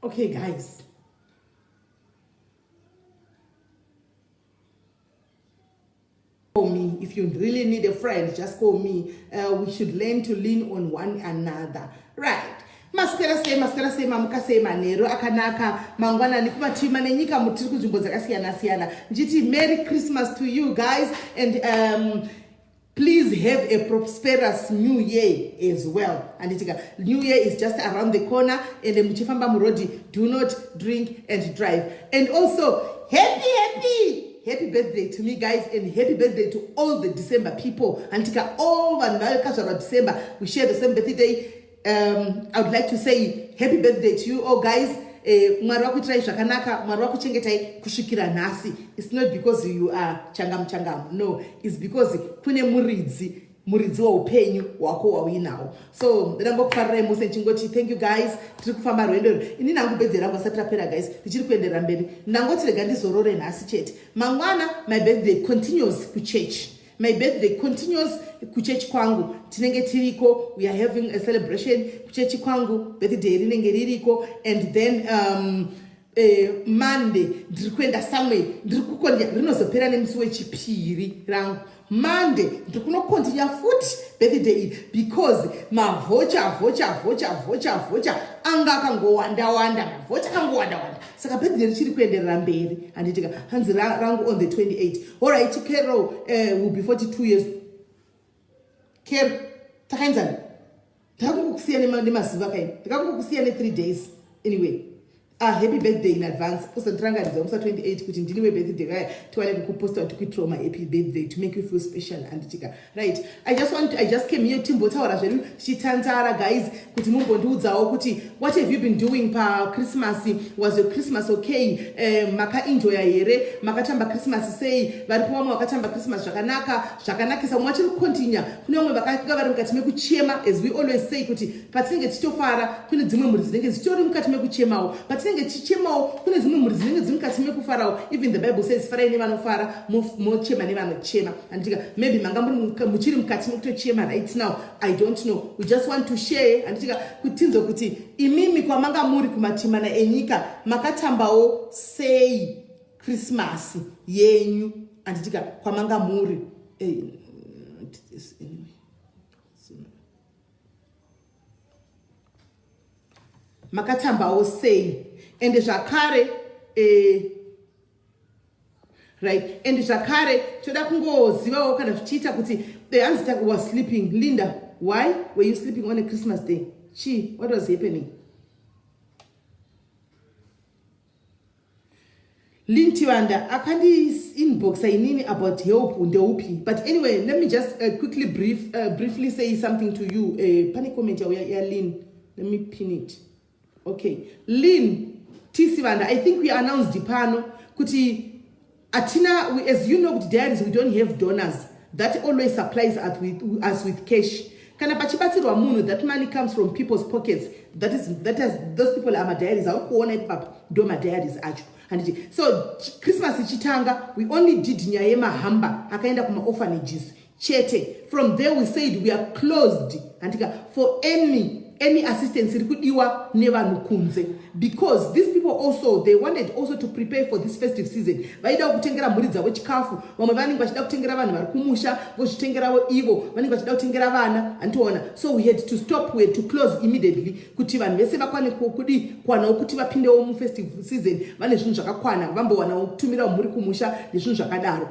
Okay, guys. Call me. If you really need a friend, just call me. We should learn to lean on one another. Right. Maskera sema mukasema nero akanaka mangwana nikumatima nenyika mutiri kunzvimbo dzakasiyana. Njiti Merry Christmas to you guys, and please have a prosperous new year as well. And new year is just around the corner, and muchifamba murodi, do not drink and drive. And also happy birthday to me, guys, and happy birthday to all the December people. And all December, we share the same birthday. I would like to say happy birthday to you all, guys. It's not because you are changam. No, it's because kune muridzi wa upenyu wako wawinawo. So ndangokufarira muse chingoti thank you guys. Tiri kufamba rwendo ini nangu birthday rangu asatapera guys. Tichiri kuendera mberi. Ndangoti rega ndizorore nhasi chete. Mangwana my birthday continues ku church. My birthday continues ku church kwangu. Tinenge tiriko, we are having a celebration ku church kwangu. Birthday rinenge ririko, and then Monday ndiri kuenda somewhere. Ndiri kukondia rinozopera nemusi wechipiri rangu. Monday ndiri kunokontinua futi birthday because mavocha anga akangowanda mavocha akangowanda. Saka birthday richiri kuenderera mberi. Anditika hanzi rangu on the 28th. Alright, Carol will be 42 years. Carol takanzani ndakungokusiyana nemazuva kai ndakungokusiyana 3 days anyway. Happy birthday in advance. Also, 28 kuti ndiniwe birthday kaya tiwane kukuposta tukitro my happy birthday to make you feel special and right. I just came here timbotaura zvedu chitanzara guys kuti mumbondiudzawo kuti what have you been doing pa Christmas? Was your Christmas okay? Maka enjoy here, makatamba Christmas sei, varipo vamwe vakatamba Christmas zvakanakisa mwachiri continue. Kune vamwe vakanga vari mukati mekuchema, as we always say kuti patinenge tichofara kune dzimwe mhuri dzinenge dzitori mukati mekuchemawo. Kune dzimwe mhuri dzinenge dziri mukati mekufarawo. Even the Bible says farai nevanofara mochema nevanochema. And maybe manga muchiri mukati mekutochema right now. I don't know. We just want to share. And kutinzo kuti imimi kwa manga muri kumatimana enyika makatambawo sei Christmas yenyu. And kwa manga muri makatambawo sei. And zvakare right, and zvakare toda kungozivawo kana zvichiita kuti hanzi was sleeping. Linda, why were you sleeping on a Christmas day? What was happening? Lintiwanda akandi inbox inini about help ndeupi. But anyway, let me just quickly briefly say something to you. Pani comment ya Lynn. Let me pin it. Okay, Lynn Tisivanda, I think we announced Dipano kuti Atina, as you know, with diaries we don't have donors. That always supplies us with cash. Kana pachibatsirwa munhu, that money comes from people's pockets. Those people are my diaries. I kuona ipapa do my diaries acho. And so Christmas ichitanga, we only did nyaya mahamba akaenda kuma orphanages chete. From there we said we are closed for any assistance irikudiwa never nukunze, because these people also, they wanted also to prepare for this festive season. Vaida kutengera mhuri dzavo chikafu, vamwe vanenge vachida kutengera vanhu vari kumusha, vozvitengerawo ivo vanenge vachida kutengera vana andiona. So we had to stop, we had to close immediately kuti vanhu vese vakwane kwanawo kuti vapindewo mufestive season vane zvinhu zvakakwana, vambowanawo kutumirawo mhuri kumusha nezvinhu zvakadaro.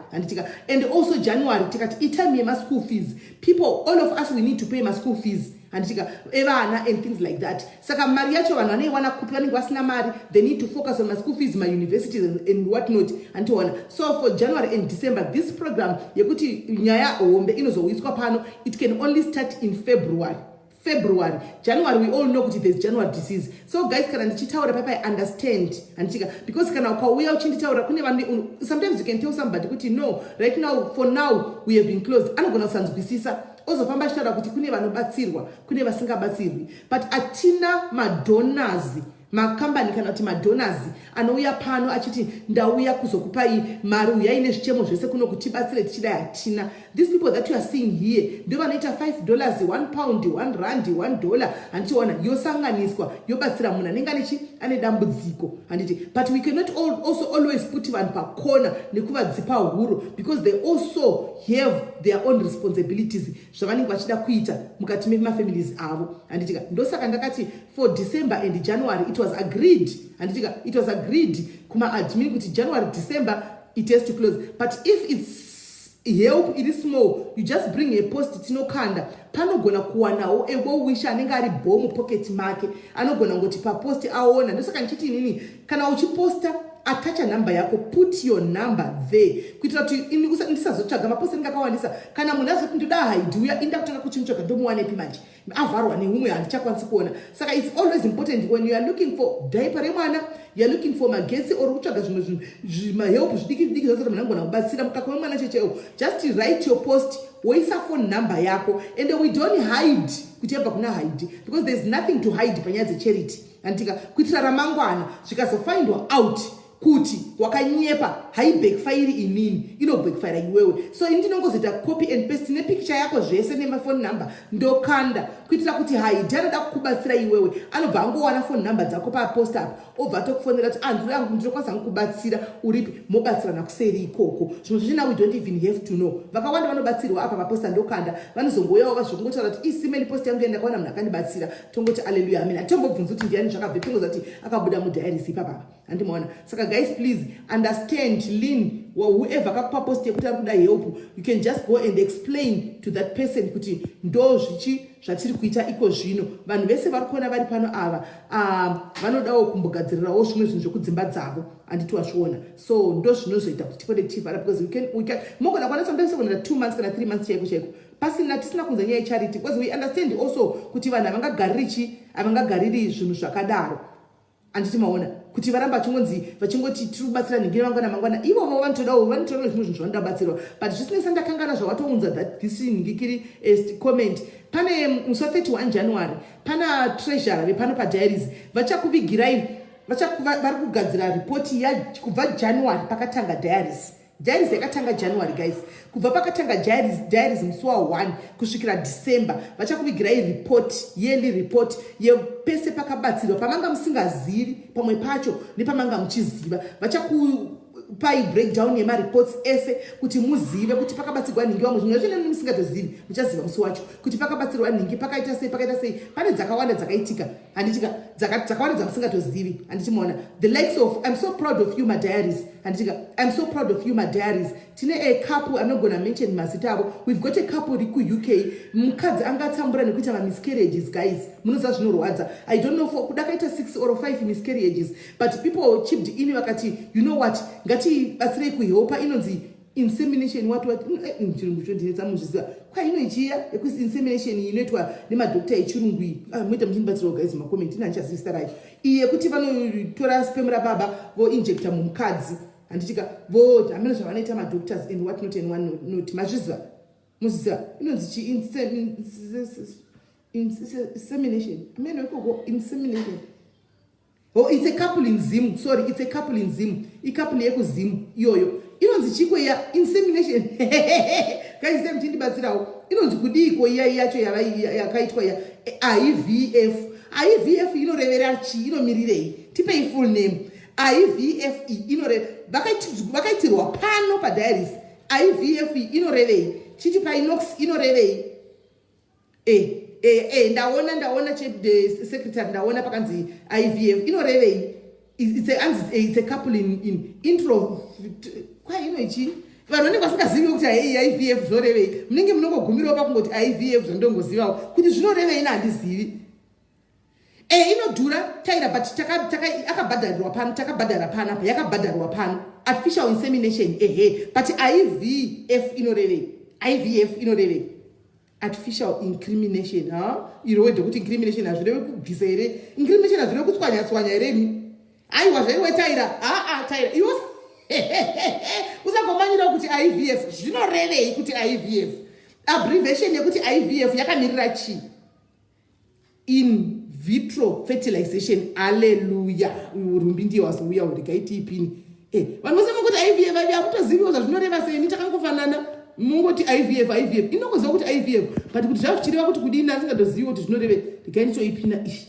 And also January tikati itime yema school fees. People, all of us, we need to pay my school fees and things like that. Saka mari yacho vanhu vaneiwana kuti vanenge vasina mari, they need to focus on my school fees, my universities and whatnot and so on. So for January and December, this program yekuti nyaya hombe inozoiswa pano, it can only start in February. January, we all know that there's January disease. So guys, kana ndichitaura papa, I understand. Because kana ukauya uchinditaura kune vanhu, sometimes you can tell somebody kuti no, right now, for now, we have been closed. Anogona kusanzwisisa. Ozofamba chitaura kuti kune vanobatsirwa, kune vasingabatsirwi. But atina madonors makambani kana kuti madonors anouya pano achiti ndauya kuzokupai mari, uyai nezvichemo zvese kuno kutibatsire tichidai hatina. These people that you are seeing here ndo vanoita $5, £1, £1, $1 handichiona yosanganiswa yobatsira munhu anenge ane dambudziko handiti. But we cannot also always put vanhu pakona nekuvadzipa huro, because they also have their own responsibilities zvavanenge vachida kuita mukati memafamilies avo handitika. Ndosaka ndakati for December and January it was agreed handitika, it was agreed kuma-admin kuti January, December it has to close. But if it's help, it is small, you just bring a post tinokanda panogona kuwanawo ewowisha anenge ari bomu pocket make anogona ngoti papost aona. Ndosaka ndichiti inini kana uchiposta attach a number yako, put your number there kuitira kuti ndisazotsvaga mapost ndingakawandisa. Kana munhu azoti ndoda haidi uya inda kutanga kuchimutsvaga ndomuwanepi manje avharwa neumwe handichakwanisi kuona. Saka it's always important when you are looking for diaper remwana, you are looking for magetsi or kutsvaga zvimwe mahelp zvidiki zvidiki zvose munhu angona kubatsira mukaka wemwana chechewo, just write your post woisa phone number yako, and we don't hide kuti yabva kuna hide, because there's nothing to hide panyaya dzecharity handika. Kuitira ramangwana zvikazofindwa out kuti wakanyepa haibackfire inini, inobackfire iwewe. So ndinongozoita copy and paste nepicture yako zvese nemaphone number ndokanda kuitira kuti haidi anoda kukubatsira iwewe anobva angowana phone number dzako papost apo obva atokufonera kuti anzwi yangu ndinokwanisa kukubatsira uripi, mobatsirana kuseri ikoko. Zvimwe zvino we don't even have to know. Vakawanda vanobatsirwa apa paposta ndokanda, vanozongoyawo vazvongotaura kuti isimeni post yangu yandakaona munhu akandibatsira, tongoti aleluya amen. Atombobvunza kuti ndiani zvakabve, tongoza kuti akabuda mudiaries ipapa handimaona. Saka guys, please understand, lean whoever akakupa post yekuti ari kuda help, you can just go and explain to that person kuti ndo zvatiri kuita iko zvino. Vanhu vese vari kuona vari pano ava vanodawo kumbogadzirirawo zvimwe zvinhu zvekudzimba dzavo handiti wazviona. So ndo zvinozoita kuti tipode tichivhara, because we can mogona kwanisa mbesekuonera 2 months kana 3 months chaiko chaiko pasina tisina kunza nyaya yecharity, because we understand also kuti vanhu havangagariri zvinhu zvakadaro handiti maona kuti varamba vachingoti tiri kubatsira nhingi mangwana ivovo vanotodawo zvimwe zvinhu zvavanodabatsirwa. But zvisinei ndakangana zvawatounza that this nhingi kiri comment. Pane musi wa31 January pana treasurer vepano padiaries vachakuvigirai, vari kugadzira ripoti kubva January pakatanga diaries yakatanga January guys, kubva pakatanga diaries musi wa1 kusvikira December vachakuvigirai report, yearly report yepese pakabatsirwa, pamanga musingazivi pamwe pacho nepamanga muchiziva. Vachakupai breakdown yemareports ese kuti muzive kuti pakabatsirwa nhingi, vamwe zvimwe zvine musingatozivi muchaziva musi wacho kuti pakabatsirwa nhingi, pakaita sei. Pane dzakawanda dzakaitika handitika, dzakawanda dzamusingatozivi handichimaona. The likes of I'm so proud of you my diaries handitika, I'm so proud of you my diaries. Tine a couple anogona mention mazita avo. We've got a couple riku UK, mukadzi angatsambura nekuita miscarriages guys, munoziva zvinorwadza. I don't know for kudakaita 6 or 5 miscarriages, but people chipped in vakati you know what, ngatibatsirei kuhelpa inonzi insemination what chirungu chondinetsa muzviziva kwainoichiya insemination inoitwa nemadokta echirungu moita muchinibatsirawo guys makomenti ina handichazivisa racho iyi yekuti vanotora sperm rababa voinjecta mumukadzi handitika hamene zvavanoita madoctors and what not and one not mazviziva muziziva inonzi insemination amene ikoko insemination. Oh, it's a couple in Zim. Sorry, it's a couple in Zim. I couple yekuZim iyoyo. Inonzi chiko ya insemination. Guys, them chindi batsirawo. Inonzi kudiko yacho yakaitwa ya IVF. IVF inorevera chi, inomirirei. Tipe full name. IVF vakaitirwa pano padiaries. IVF inorevei. Chiti pa inox inorevei. Ndaona the secretary ndaona pakanzi IVF inorevei. It's a couple in intro. Kwa inoichi vanhu vasingazivi kuti IVF zvorevei, munenge munongogumirawo pakungoti IVF zvandongozivawo kuti zvinorevei handizivi. Inodhura taira, but akabhadharirwa pano, takabhadhara pano apa, yakabhadharwa pano. Artificial insemination but IVF inorevei. IVF inorevei. Artificial incrimination, irowedo kuti incrimination hazvirevi kubvisa here, incrimination hazvirevi kutswanya here. Aiwa zvaiwe taira, taira iwe usangomanyira kuti IVF zvinorevei kuti IVF abbreviation yekuti IVF yakamirira chi? In vitro fertilization. Hallelujah. Rumbi ndiye wazouya urikaiti ipini. Vanhu vosema kuti IVF hakutoziviwo zvazvinoreva sei, ni takangofanana mungoti IVF inokuziva kuti IVF but kuti zvava zvichireva kuti kudini asingadoziviwo kuti zvinoreve rikainitoipina ishi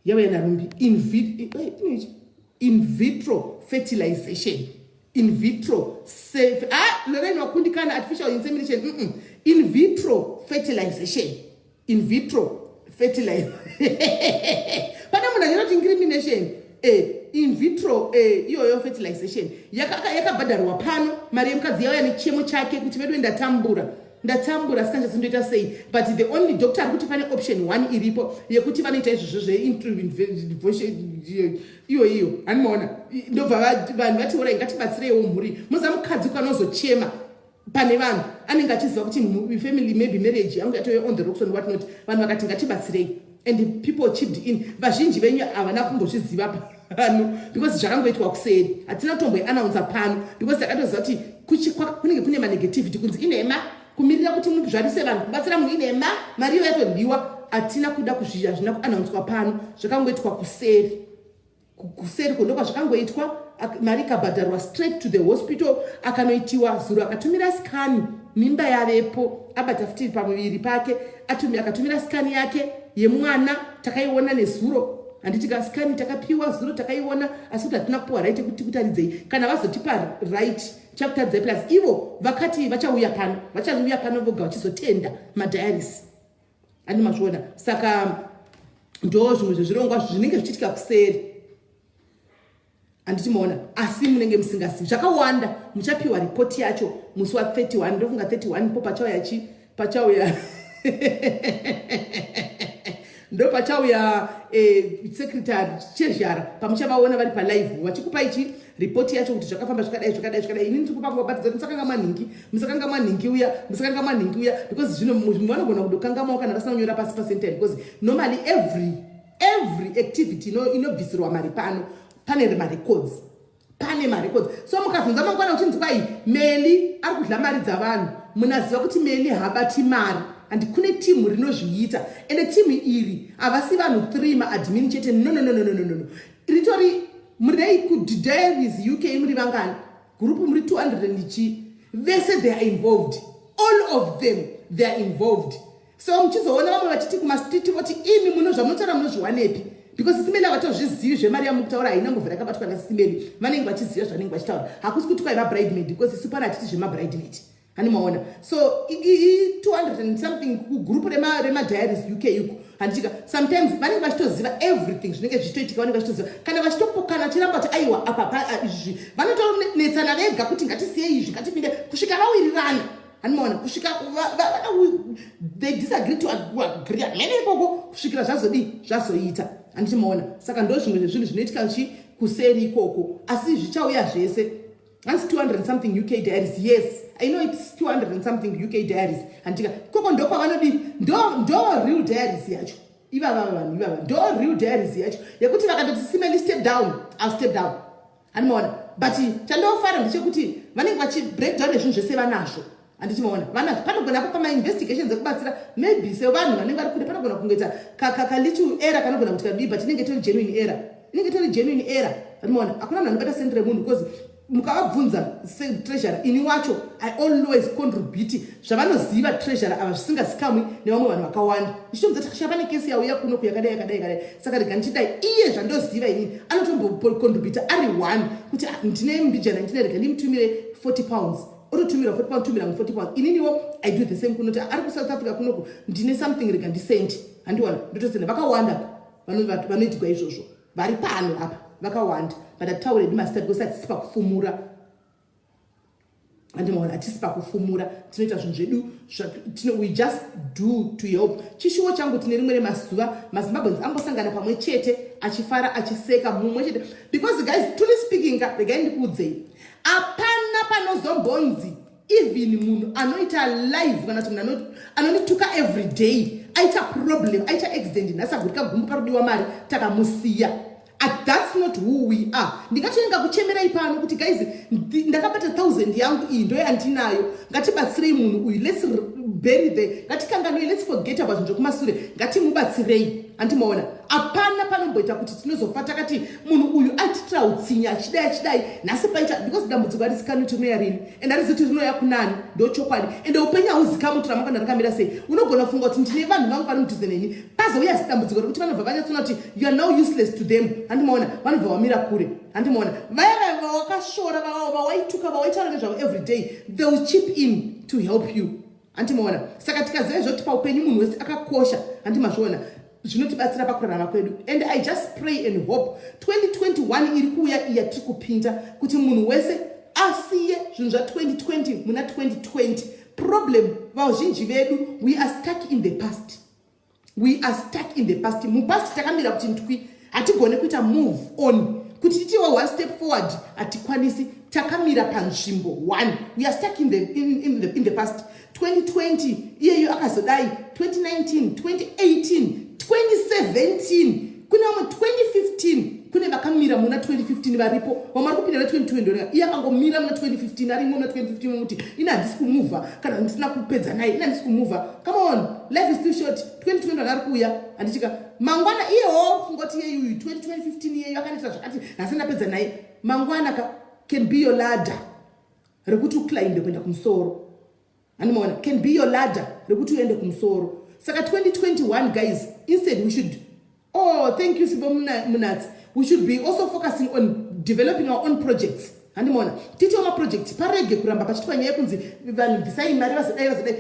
yava yana rumbi in vitro fertilization, in vitro safe loreni wakundikana artificial insemination in vitro fertilization, in vitro fertilization pana munhu anyaroti incrimination in vitro iyoyo fertilization yakabhadharwa pano mari yemukadzi yauya nechemo chake kuti vedu ndatambura sikanjasindoita sei, but the only doctor ari kuti pane option 1 iripo yekuti vanoita izvozvo zveiyo hanimaona ndobva vanhu vatiora ingatibatsireiwo mhuri muzamukadzi kwanozochema pane vanhu anenge achiziva kuti family maybe marriage yangu yatove on the rocks and what not, vanhu vakati ngatibatsirei and people chipped in. Vazhinji venyu havana kumbozviziva pano because zvakangoitwa kuseri hatina kutomboianaunza pano because takatoziva kuti kunenge kune manegativity kunzi inema kumirira kuti muzvarise vanhu kubatsira munhu inema mari iyo yatoryiwa. Hatina kuda kuzvizha zvina kuanaunzwa pano, zvakangoitwa kuseri kundokwa zvakangoitwa mari ikabhadharwa straight to the hospital akanoitiwa zuro akatumira skani mimba yavepo abata futi pamuviri pake akatumira skani yake yemwana takaiona nezuro handitika skani takapiwa zuro takaiona asi kuti hatina kupiwa right kuti aridzei kana vazotipa right chakutadzai plus ivo vakati vachauya pano voga vachizotenda madiaris ani mazviona. Saka ndo zvimwe zvezvirongwa zvinenge zvichiitika kuseri handitimaona asi munenge musingazivi zvakawanda. Muchapiwa ripoti yacho musi wa31 ndofunga 31 po pachauya ndo pachauya secretary chezhara pamuchavaona vari palive vachikupa ichi ripoti yacho kuti zvakafamba zvakadai ini ndikupa kuvabatidza musakanga mwaningi uya because zvino vanogona kudokangamawo kana vasina kunyora pasi pasentari because normally every activity inobvisirwa mari pano pane marecords so mukazonza mangwana uchinzi kwai Meli ari kudla mari dzavanhu munaziva kuti Meli habati mari and kune timu rinozviita ende timu iri havasi vanhu 3 maadmin chete no ritori murei kudiaries UK muri vangani gurupu muri 200 ndichi vese they are involved, all of them they are involved. So muchizoona vamwe vachiti kumastiti voti imi munozvamunotaura munozviwanepi because Simeli havatozvizivi zvemari yamukutaura haina nguvha rakabatwa naSimeli vanenge vachiziva zvanenge vachitaura hakusi kuti kwaiva bridemaid because isu pana hatiti zvemabridemaid hanimaona. So 200 and something kugrupu remadiaries UK yuko handitika sometimes vanenge vachitoziva everything zvinenge zvichitoitika vanenge vachitoziva kana vachitopokana chiramba kuti aiwa apa izvi vanotonetsana vega kuti ngatisiye izvi ngatipinde kusvika vawirirana hanimaona kusvika they disagree to agree mene ikoko kusvikira zvazoita handichimaona. Saka ndo zvimwe zvezvinhu zvinoitika kuseri ikoko asi zvichauya zvese. That's 200 and something UK diaries. Yes, I know it's 200 and something UK diaries. Antika koko ndo kwavanodi ndo real diaries yacho. Iva ndo real diaries yacho. Yakuti vakatoti Simeli step down, I'll step down. Hanimaona. But chandofara ndechekuti vanenge vachi break down nezvinhu zvese vanazvo. Handichimaona. Panogona pama investigations ekubatsira maybe sevanhu vanenge vari kure panogona kungoita little error kanogona kuti kadii but inenge tori genuine error. Hanimaona. Hakuna munhu anobata sentire munhu because mukavabvunza treasurer ini wacho I always contribute zvavanoziva treasurer ava zvisingazikamwi nevamwe vanhu vakawanda. Ndichitomudza takashava nekesi yauya kuno kuyakadai saka rega ndichidai iye zvandoziva ini anotombocontribute ari 1 kuti ndine mbijana ndine rega ndimutumire 40 pounds ototumira 40 pounds tumira 40 pounds ininiwo I do the same kunoti ari kuSouth Africa kunoko ndine something rega ndisendi handiwana ndotosenda vakawanda vanoitigwa izvozvo vari pano apa vakawanda but ataure ndimasita because hatisi pakufumura handimaona hatisi pakufumura tinoita zvinhu zvedu we just do to help. Chishuwo changu tine rimwe remazuva maZimbabweans ambosangana pamwe chete achifara achiseka mumwe chete because guys truly speaking regai ndikuudzei hapana panozombonzi even munhu anoita live kana kuti munhu anonituka every day aita problem aita accident nasagurika gumbu parudiwa mari takamusiya. That's not who we are. Ndingatenga kuchemerai pano kuti guys ndakabata 1000 yangu iyi ndo yandinayo ngatibatsirei munhu uyu let's bury there. Ngatikanganwe, let's forget about njokumasure. Ngatimubatsirei. Andimaona. Apana panomboita kuti tinozofa takati munhu uyu achitira utsinya achidai nhasi paita because dambudziko risikani tinoya rini and arizi kuti rinoya kunani ndochokwadi ende upenyu hauzikamwi kuti ramangwana rakamira sei. Unogona kufunga kuti ndine vanhu vangu vari mudhuze neni pazouya dambudziko rekuti vanobva vanyatsona kuti you are now useless to them. Andimaona vanobva vamira kure. Andimaona vaya vakashora vawaituka vawaitaura nezvavo every day, they will chip in to help you. Andimaona saka tikaziva zvoti paupenyu munhu wese akakosha. Andimazviona zvinotibatsira pakurarama kwedu, and I just pray and hope 2021 iri kuuya iya tiri kupinda kuti munhu wese asiye zvinhu zva2020 muna 2020. Problem vazhinji vedu, we are stuck in the past. We are stuck in the past. Mupast takamira kuti ndikwi hatigone kuita move on kuti titiwa one step forward hatikwanisi. Takamira panzvimbo 1. We are stuck in the past. 2020 iyeyo akazodai 2019 2018 2017 kuna mu 2015 kune vakamira muna 2015 varipo vamari kupinda na 2020 iye akangomira muna 2015 ari muna 2015 muti ina handisi kumuva kana ndisina kupedza naye ina handisi kumuva. Come on, life is too short. 2020 ari kuuya andichika mangwana iyeho fungoti yeyu 2015 iyeyo akanoita zvakati nhasi ndapedza naye. Mangwana can be your ladder rekuti uclimbe kuenda kumusoro. Andimaona can be your ladder rekuti uende kumusoro. Saka 2021 guys, instead we should, thank you Sibo Munats, we should be also focusing on developing our own projects. Andimaona titi oma project parege kuramba pachitwa nyaya kunzi vanhu design mari vazodai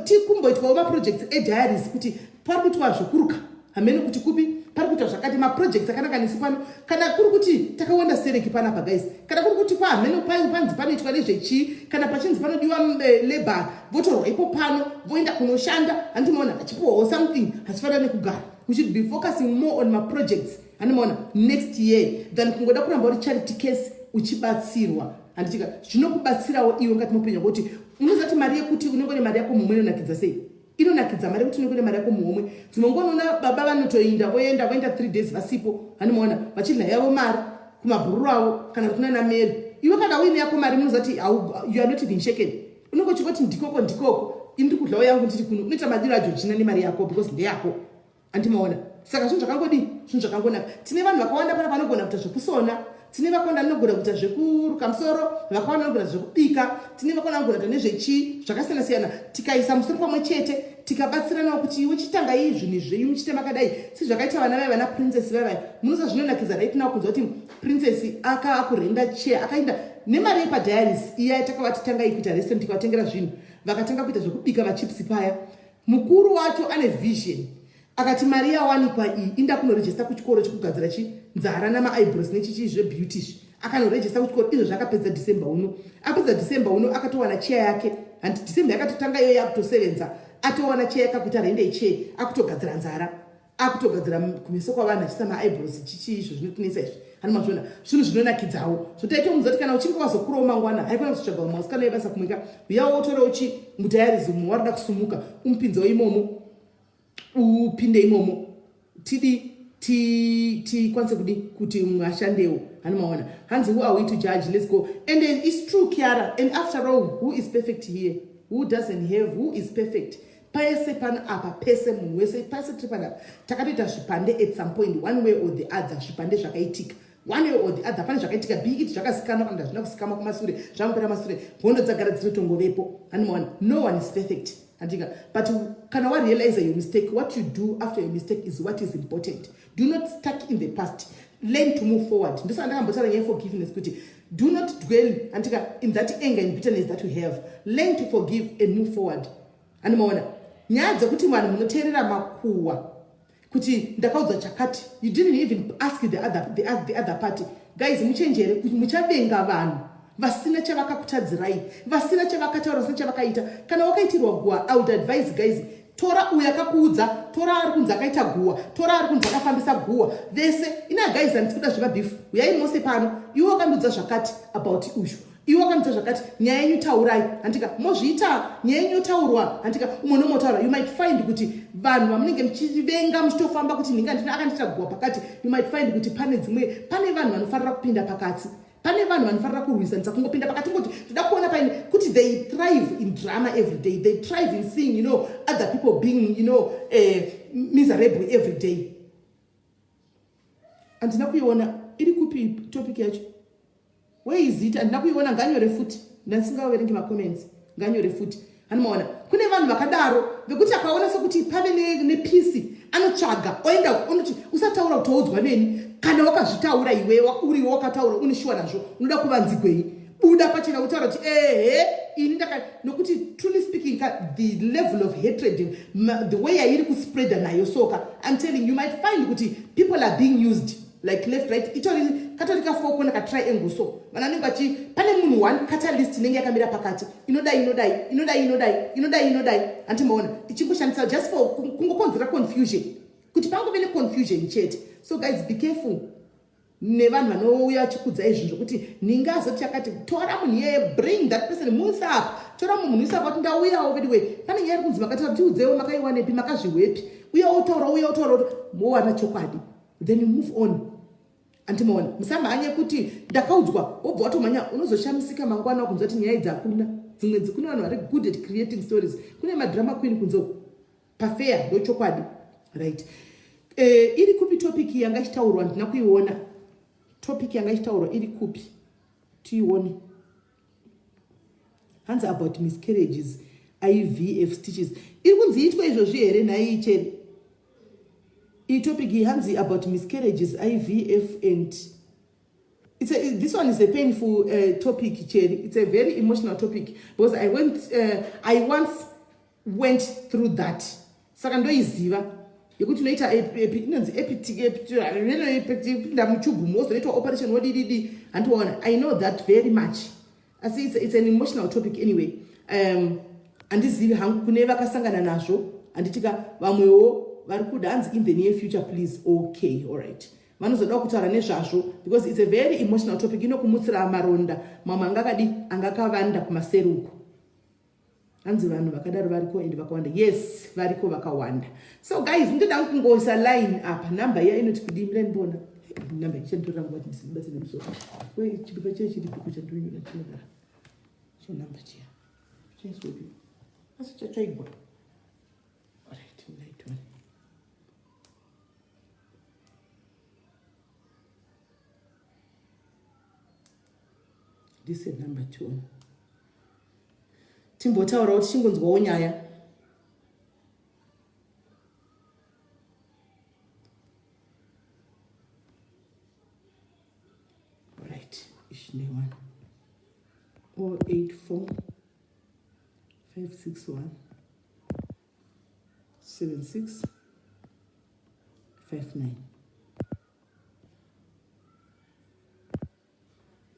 tikumboitwa oma projects diaries kuti pari kuitwa zvokuruka hamene kuti kupi pari kuitwa zvakati maprojects akanaka nisi pano kana kuri kuti takawanda stereki panapa guys, kana kuri kuti pahamene panzi panoitwa nezvechi kana pachinzi panodiwa labor votorwa ipo pano voenda kunoshanda. Andimaona achipowo something hasifanira nekugara. We should be focusing more on my projects. Andimaona next year than kungoda kuramba uri charity case uchibatsirwa. Anditika zvinokubatsirawo iwe ngati mupenyu kuti unozati mari yekuti unenge ne mari yako mumwe inonakidza sei. Inonakidza mari yekuti unenge ne mari yako mumwe. Dzinongoona baba vanotoinda voenda 3 days vasipo. Andimaona vachidla yavo mari kumabhururu avo kana kuna na meri. Iwe kana uine yako mari munozati you are not even shaken. Unenge uchingoti ndikoko indi kudlawo yangu nditi kuno unoita madiro ajojina nemari yako because ndeyako. Andimaona saka zvinhu zvakangodi zvinhu zvakangonaka. Tine vanhu vakawanda pana vanogona kuita zvekusona, tine vakawanda vanogona kuita zvekuruka musoro, vakawanda vanogona zvekubika, tine vakawanda vanogona kuita nezvechi zvakasiyana siyana. Tikaisa musoro pamwe chete tikabatsiranawo kuti iwe chitanga izvi zvenyu muchite makadai sezvakaita vana vai vana princess vai munosa zvinonakidza raitinawo kunzwa kuti princess akakurenda chair akaenda nemari yepadhiaries iya takavati tangai kuita restaurant tikavatengera zvinhu vakatanga kuita zvekubika machipsi paya. Mukuru wacho ane vision akati mari yawanikwa iyi inda kunorejista kuchikoro chekugadzira nzara nama-eyebrows nechichi zvebeauty akanorejista kuchikoro. Izvo zvakapedza December uno. Apedza December uno akatowana chair yake and December yakatotanga iyoyo akutosevenza atowana chair yake kuti arende chair akutogadzira nzara akutogadzira kumeso kwavanhu achisa ma-eyebrows chichi izvo zvinotinesa izvi. Hanimazvona zvinhu zvinonakidzawo zvotaita muzati kana uchinge wazokurawo mangwana haikona kuzotsvaga mwasikana webasa kumwika uyawo wotorewo mudhiaries umwe warida kusumuka umupinzewo imomo upinde imomo tikwanise kuti mwashandewo. Hanimaona hanzi who are we to judge, let's go. And it's true Kiara, and after all who is perfect here? Who doesn't have? Who is perfect? Pese pan apa pese munhu wese pese tripanda takatoita zvipande at some point one way or the other. Zvipande zvakaitika one way or the other. Pane zvakaitika be it zvakasikana kana zvina kusikama kumasure zvamupera masure hondo dzagara dzinotongovepo. Hanimaona no one is perfect. But kana wa realize your mistake, what you do after your mistake is what is important. Do not stuck in the past. Learn to move forward. This is what forgiveness. Do not dwell in that anger and bitterness that we have. Learn to forgive and move forward. And nyadza kuti vanhu munoteerera makuwa kuti ndakaudza chakati, you didn't even ask the other party. Guys, muchenjere kuti muchavenga vanhu vasina chavakakutadzirai, vasina chavakataura, vasina chavakaita. Kana wakaitirwa guwa, I would advise guys, tora uya akakuudza, tora ari kunzi akaita guwa, tora ari kunzi akafambisa guwa. Vese ina guys handisikuda zvepabeef, uyai mose pano iwe wakandudza zvakati about ushu, iwe wakandudza zvakati nyaya yenyu taurai. Handika mozviita nyaya yenyu taurwa, handika umwe nomotaura. You might find kuti vanhu vamunenge muchivenga muchitofamba kuti ndinga ndina akandita guwa pakati, you might find kuti pane vanhu vanofarira kupinda pakati. pane vanhu vanofanira kurwisanisa kungopinda pakati ngoti toda kuona paine kuti they thrive in drama every day, they thrive in seeing other people being miserable every day. Andina kuiona iri kupi topic yacho, where is it? Andina kuiona nganyore futi, ndasingaverengi macomments, nganyore futi. Hanomaona kune vanhu vakadaro vekuti akaona sokuti pave nepisi anotsvaga oenda onoti usataura kuti waudzwa neni, kana wakazvitaura iwe uriwo wakataura unishuwa nazvo unoda kuvanzigwei, buda pachena kutaura kuti ini nokuti truly speaking the level of hatred, the way yairi kuspreada nayo soka, I'm telling you might find kuti people are being used like left right itori katolika foko na triangle. So vananenge vachi pane munhu one catalyst inenge yakamira pakati inodai antimaona ichingoshandisa just for kungokonzera confusion kuti pangove neconfusion chete. So guys, be careful nevanhu vanouya chikudzai izvozvo kuti ningazoti yakati tora munhu iye, bring that person, musap tora munhu isap kuti ndauyawo vediwe pane nyaya iri kunzi makataura kuti udzewo makaiwanepi makazviwepi uye otaura mowana chokwadi, then you move on. Antimaona musamhanye kuti ndakaudzwa wobva watomhanya, unozoshamisika mangwana wakunzwa kuti nyaya idzi hakuna. Dzimwe kune vanhu vari good at creating stories, kune madrama queen kunzo pafair ndochokwadi, right? Iri kupi topic yanga ichitaurwa? Ndina kuiona topic yanga ichitaurwa iri kupi, tiione. Hands about miscarriages, IVF stitches. Iri kunzi itwe izvozvi here nai cheri? I topic hands about miscarriages, IVF, and this one is a painful topic, Cherry. It's a very emotional topic because I once went through that. Sakando iziva yekuti unoita operation wodididi andiona. I know that very much. I see it's an emotional topic anyway. Andizivi hangu kune vakasangana nazvo anditika vamwewo vari kudanza in the near future, please. Okay, all right. Vanozoda kutaura nezvazvo because it's a very emotional topic. Inokumutsira maronda mamwe angakavanda kumaseruko. Hanzi vanhu vakadaro variko and vakawanda. Yes, variko vakawanda. So guys, ndoda kungoisa line apa. Number ya inoti kudimira mbona. Number ichantora ngwati ndisibase nemso. We chibipa chiripo kuchandonyura chinogara. Cho number chia. Chiswobi. Asi chaigwa. All right, right one. This is number 2. Timbotaura kuti chingonzwawo nyaya. Alright, ishine one. 084 561 7659.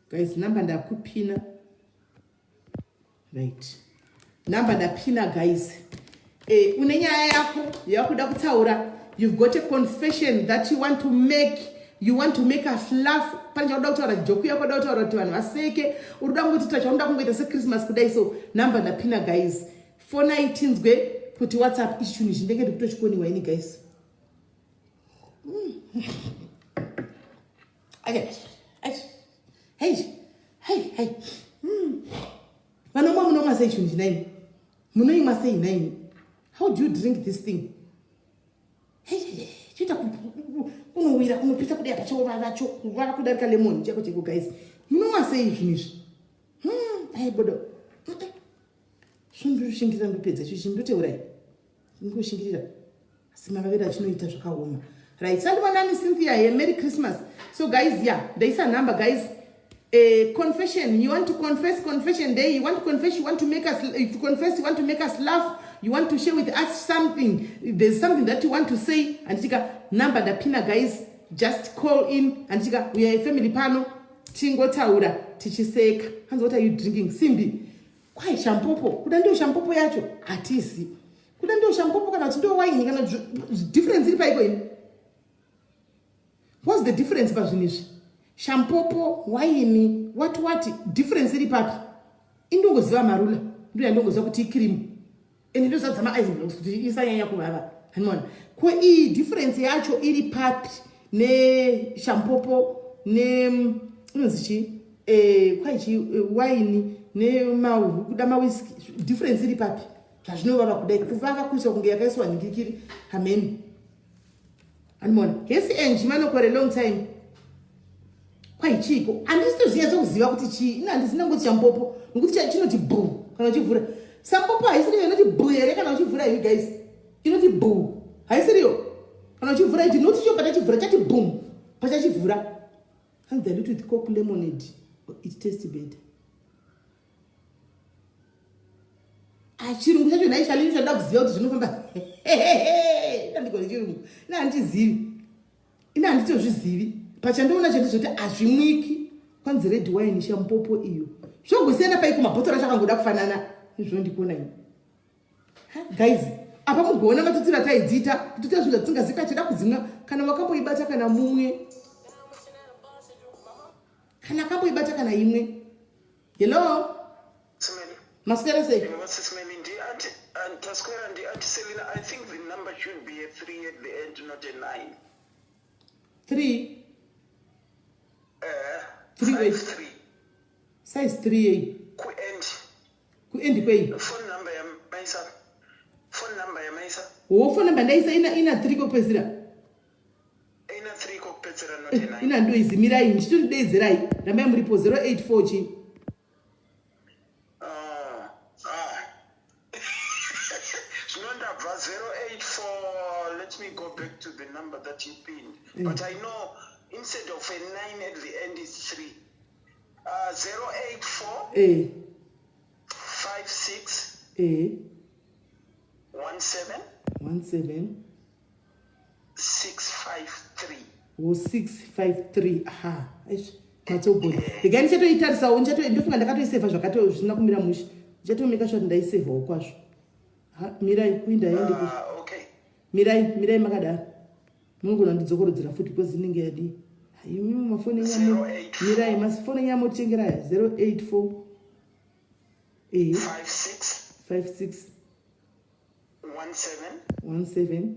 Guys, number ndakupina. Right. Number ndapina guys. Une nyaya yako yakuda kutaura. You've got a confession that you want to make. You want to make us laugh. Panja uda kutaura joke yako uda kutaura kuti vanhu vaseke. Uruda ngoti tacha uda kungoita se Christmas kudai. So number ndapina guys. Phone 18 gwe kuti WhatsApp issue ndenge ndikutochikoniwa ini guys. Okay. Hey. Vanoma munoma say chunji nine. Munoima say nine. How do you drink this thing? Hey. Chita kunowira kunopisa kudai pachova vacho kuvara kudarika lemon chako cheko guys. Munoma say finish. Hey bodo. Shundu shingirira ndopedza chishindote urai. Ngoshingirira. Simavavira chinoita zvakaoma. Right, Salwanani Cynthia here. Merry Christmas. So guys, yeah, there is a number, guys. Confession. You want to confess, confession day. You want to confess, you want to make us, if you confess, you want to make us laugh. You want to share with us something. If there's something that you want to say. And tika number the pina guys. Just call in. And tika we are a family panel. Tingo taura. Tichiseka. Hans, what are you drinking? Simbi. Why shampopo? Kudandio shampopo yacho. Atisi. Kudandio shampopo kana tindo wine. Kana difference ilipa iko in. What's the difference between shampopo, wine, what difference iri papi? Indongo ziva marula. Ndio ndongo ziva kuti cream. Eni ndo zadzama eyes kuti isanyanya kuvava. Hanona. Kwa I difference yacho iri papi ne shampopo ne unonzi chi kwaichi wine kuda mawhisky difference iri papi zvazvinovava kudai kuvava kuisa kunge yakaiswa nhingikiri hameni animona hesi enji manokore long time kwaichiko handisitozinyatso kuziva kuti chii ina handisina ngoti champopo nokuti chinoti bhu kana uchivhura sampopo haisiriyo inoti bhu here kana uchivhura hivi guys inoti bhu haisiriyo kana uchivhura iti noti cho patachivhura chati bhum pachachivhura and dilute with coke lemonade it tastes better chirungu chacho naishalini choda kuziva kuti zvinofamba ndandigone chirungu ina handizivi ina handitozvizivi pachandoona chendizvoti hazvimwiki kwanzi red wine shampopo iyo zvogosiyana paiko mabhotora achakangoda kufanana izvo ndikuona ini guys apa mugoona matutira taidzita kutotira zvinhu zvatisingazika chida kudzimwa kana wakamboibata kana mumwe kana akamboibata kana imwe hello maswera sei I think the number should be a 3 at the end, not a 9. 3 3 size 3 kuendi kwei phone number ya maisa phone number ndaisa ina 3 kopedzera ina 3 kopedzera not a 9 ina ndoizimirai ndichitondideizerai ndambai muripo 084 chi Nondabva 084. Let me go back to the number that you pinned. But I know instead of a 9 at the end is 3. 084 56 17 653. 653 aha matsobhoni regai ndichatoitarisawo ndofunga ndakatoisevha zvakato zvisina kumira mushe ndichatomeka shoti ndaisevhawo kwazvo mirai kuinda yaende okay. mirai makadaro munogona ndidzokorodzera futi because inenge yadi mafoni enyamo mirai mafoni enyamo tengera 084 56 17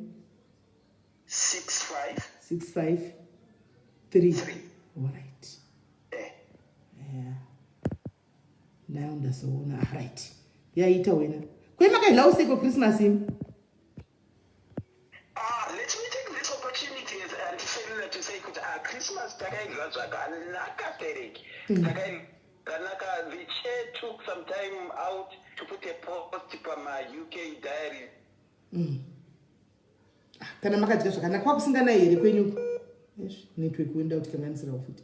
653 alright nayo ndazoona right yaita wena kwemakaidla useko Christmas imi let me take this opportunity and to say kuti Christmas takaidla zvakanaka pereki takaidlanaka. The chair took some time out to put a post pama UK diary kana makadya zvakanaka kwakusinganai here kwenyu network wenda kuti kanganisira futi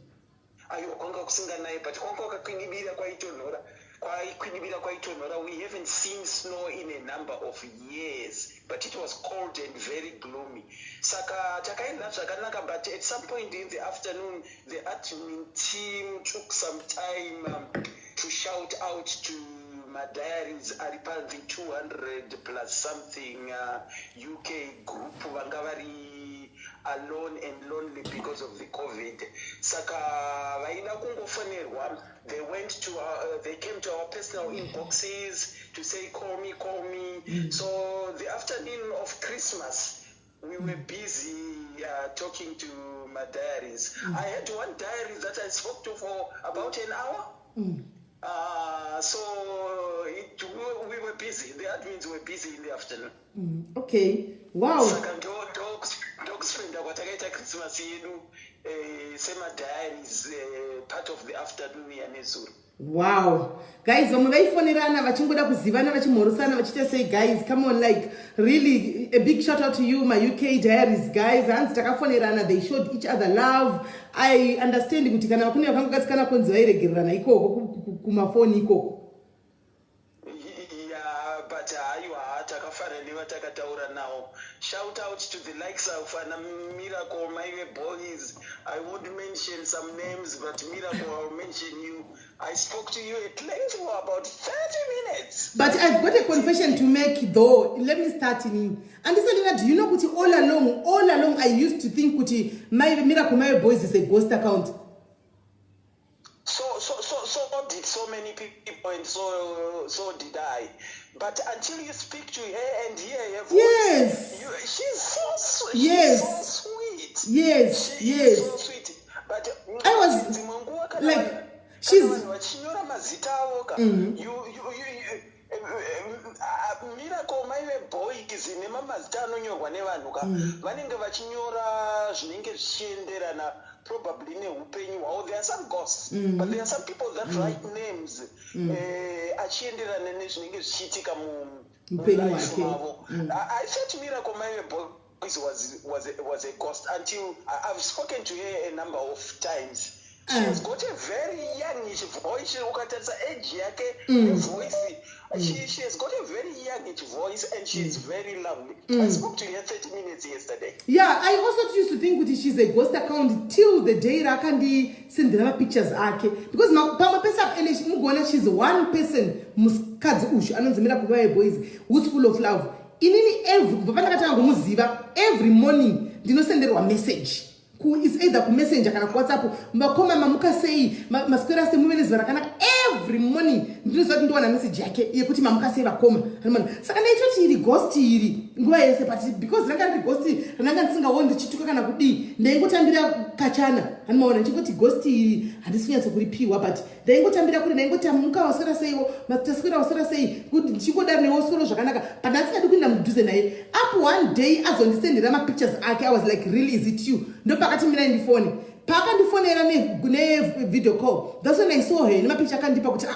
ayo kwanga kusinganai but kwanga kwakakwinibira kwaitonhora we haven't seen snow in a number of years, but it was cold and very gloomy. Saka takaenda zvakanaka, but at some point in the afternoon the admin team took some time to shout out to my diaries aripa the 200 plus something UK group vanga vari alone and lonely because of the COVID. Saka vaida kungofonerwa. They came to our personal inboxes to say call me. So the afternoon of Christmas we were busy talking to my diaries. I had one diary that I spoke to for about an hour. So we were busy. The admins were busy in the afternoon. Okay. Wow. Saka dogs friend kwatakaita Christmas yedu sema diaries part of the afternoon yanezuru. Wow. Guys, vamwe vaifonerana vachingoda kuzivana vachimhorosana vachita say guys come on, like really a big shout out to you my UK diaries guys. Hanzi takafonerana, they showed each other love. I understand kuti kana kune vakangokatsikana konzi vairegererana ikoko kumafoni ikoko. But aiwa takafara nevatakataura nawo. Shout out to the likes of Miracle, my boys. I won't mention some names, but Miracle, I'll mention you. I spoke to you at length for about 30 minutes. But I've got a confession to make though. Let me start in. And do you know Kuti all along I used to think Kuti my Miracle, my boys is a ghost account. So did so many people, and so did I. But until you speak to her and hear her voice, yes, she's so sweet. Yes, she's so sweet. Yes, she yes. is so sweet. But I was like, vanhu vachinyora mazita avo ka Miracle Maive Boys nemamazita anonyorwa nevanhu ka vanenge vachinyora zvinenge zvichienderana probably neupenyu hwavo. There are some ghosts but there are some people that write names achienderana nezvinenge zvichiitika mulife mavo. I thought Miracle Maive Boys was a ghost until I've spoken to her a number of times. She has got a very youngish voice. Ukatarisa age yake voice. She has got a very youngish voice and she is very lovely. I spoke to her 30 minutes yesterday. Yeah, I also used to think that she's a ghost account till the day Rakandi send the pictures ake. Because Pama Pesa she's one person muskadzi ushu anonzi Miracle Maive Boys who's full of love. Every morning ndinosenderwa message. Who is either ku messenger kana ku WhatsApp makoma mamuka sei maskwera se muvenezi varakanaka every morning ndinozati ndona message yake yekuti mamuka sei vakoma hanimana saka ndaitoti iri ghost iri nguva yese but because ranga iri ghost ranga ndisingaoni ndichituka kana kudii ndaingotambira kachana hanimaona ndichingoti ghost iri handisinyatso kuripiwa but ndaingotambira kuri ndaingoti mamuka waswera seiwo taswera waswera sei kuti ndichingodari newoswero zvakanaka but ndasingadi kuenda mudhuze naye up one day azondisendera mapictures ake. I was like, really, is it you? No, pakati mina ndifone paka ndifonera ne video call. That's when I saw her in my picture kandipa kuti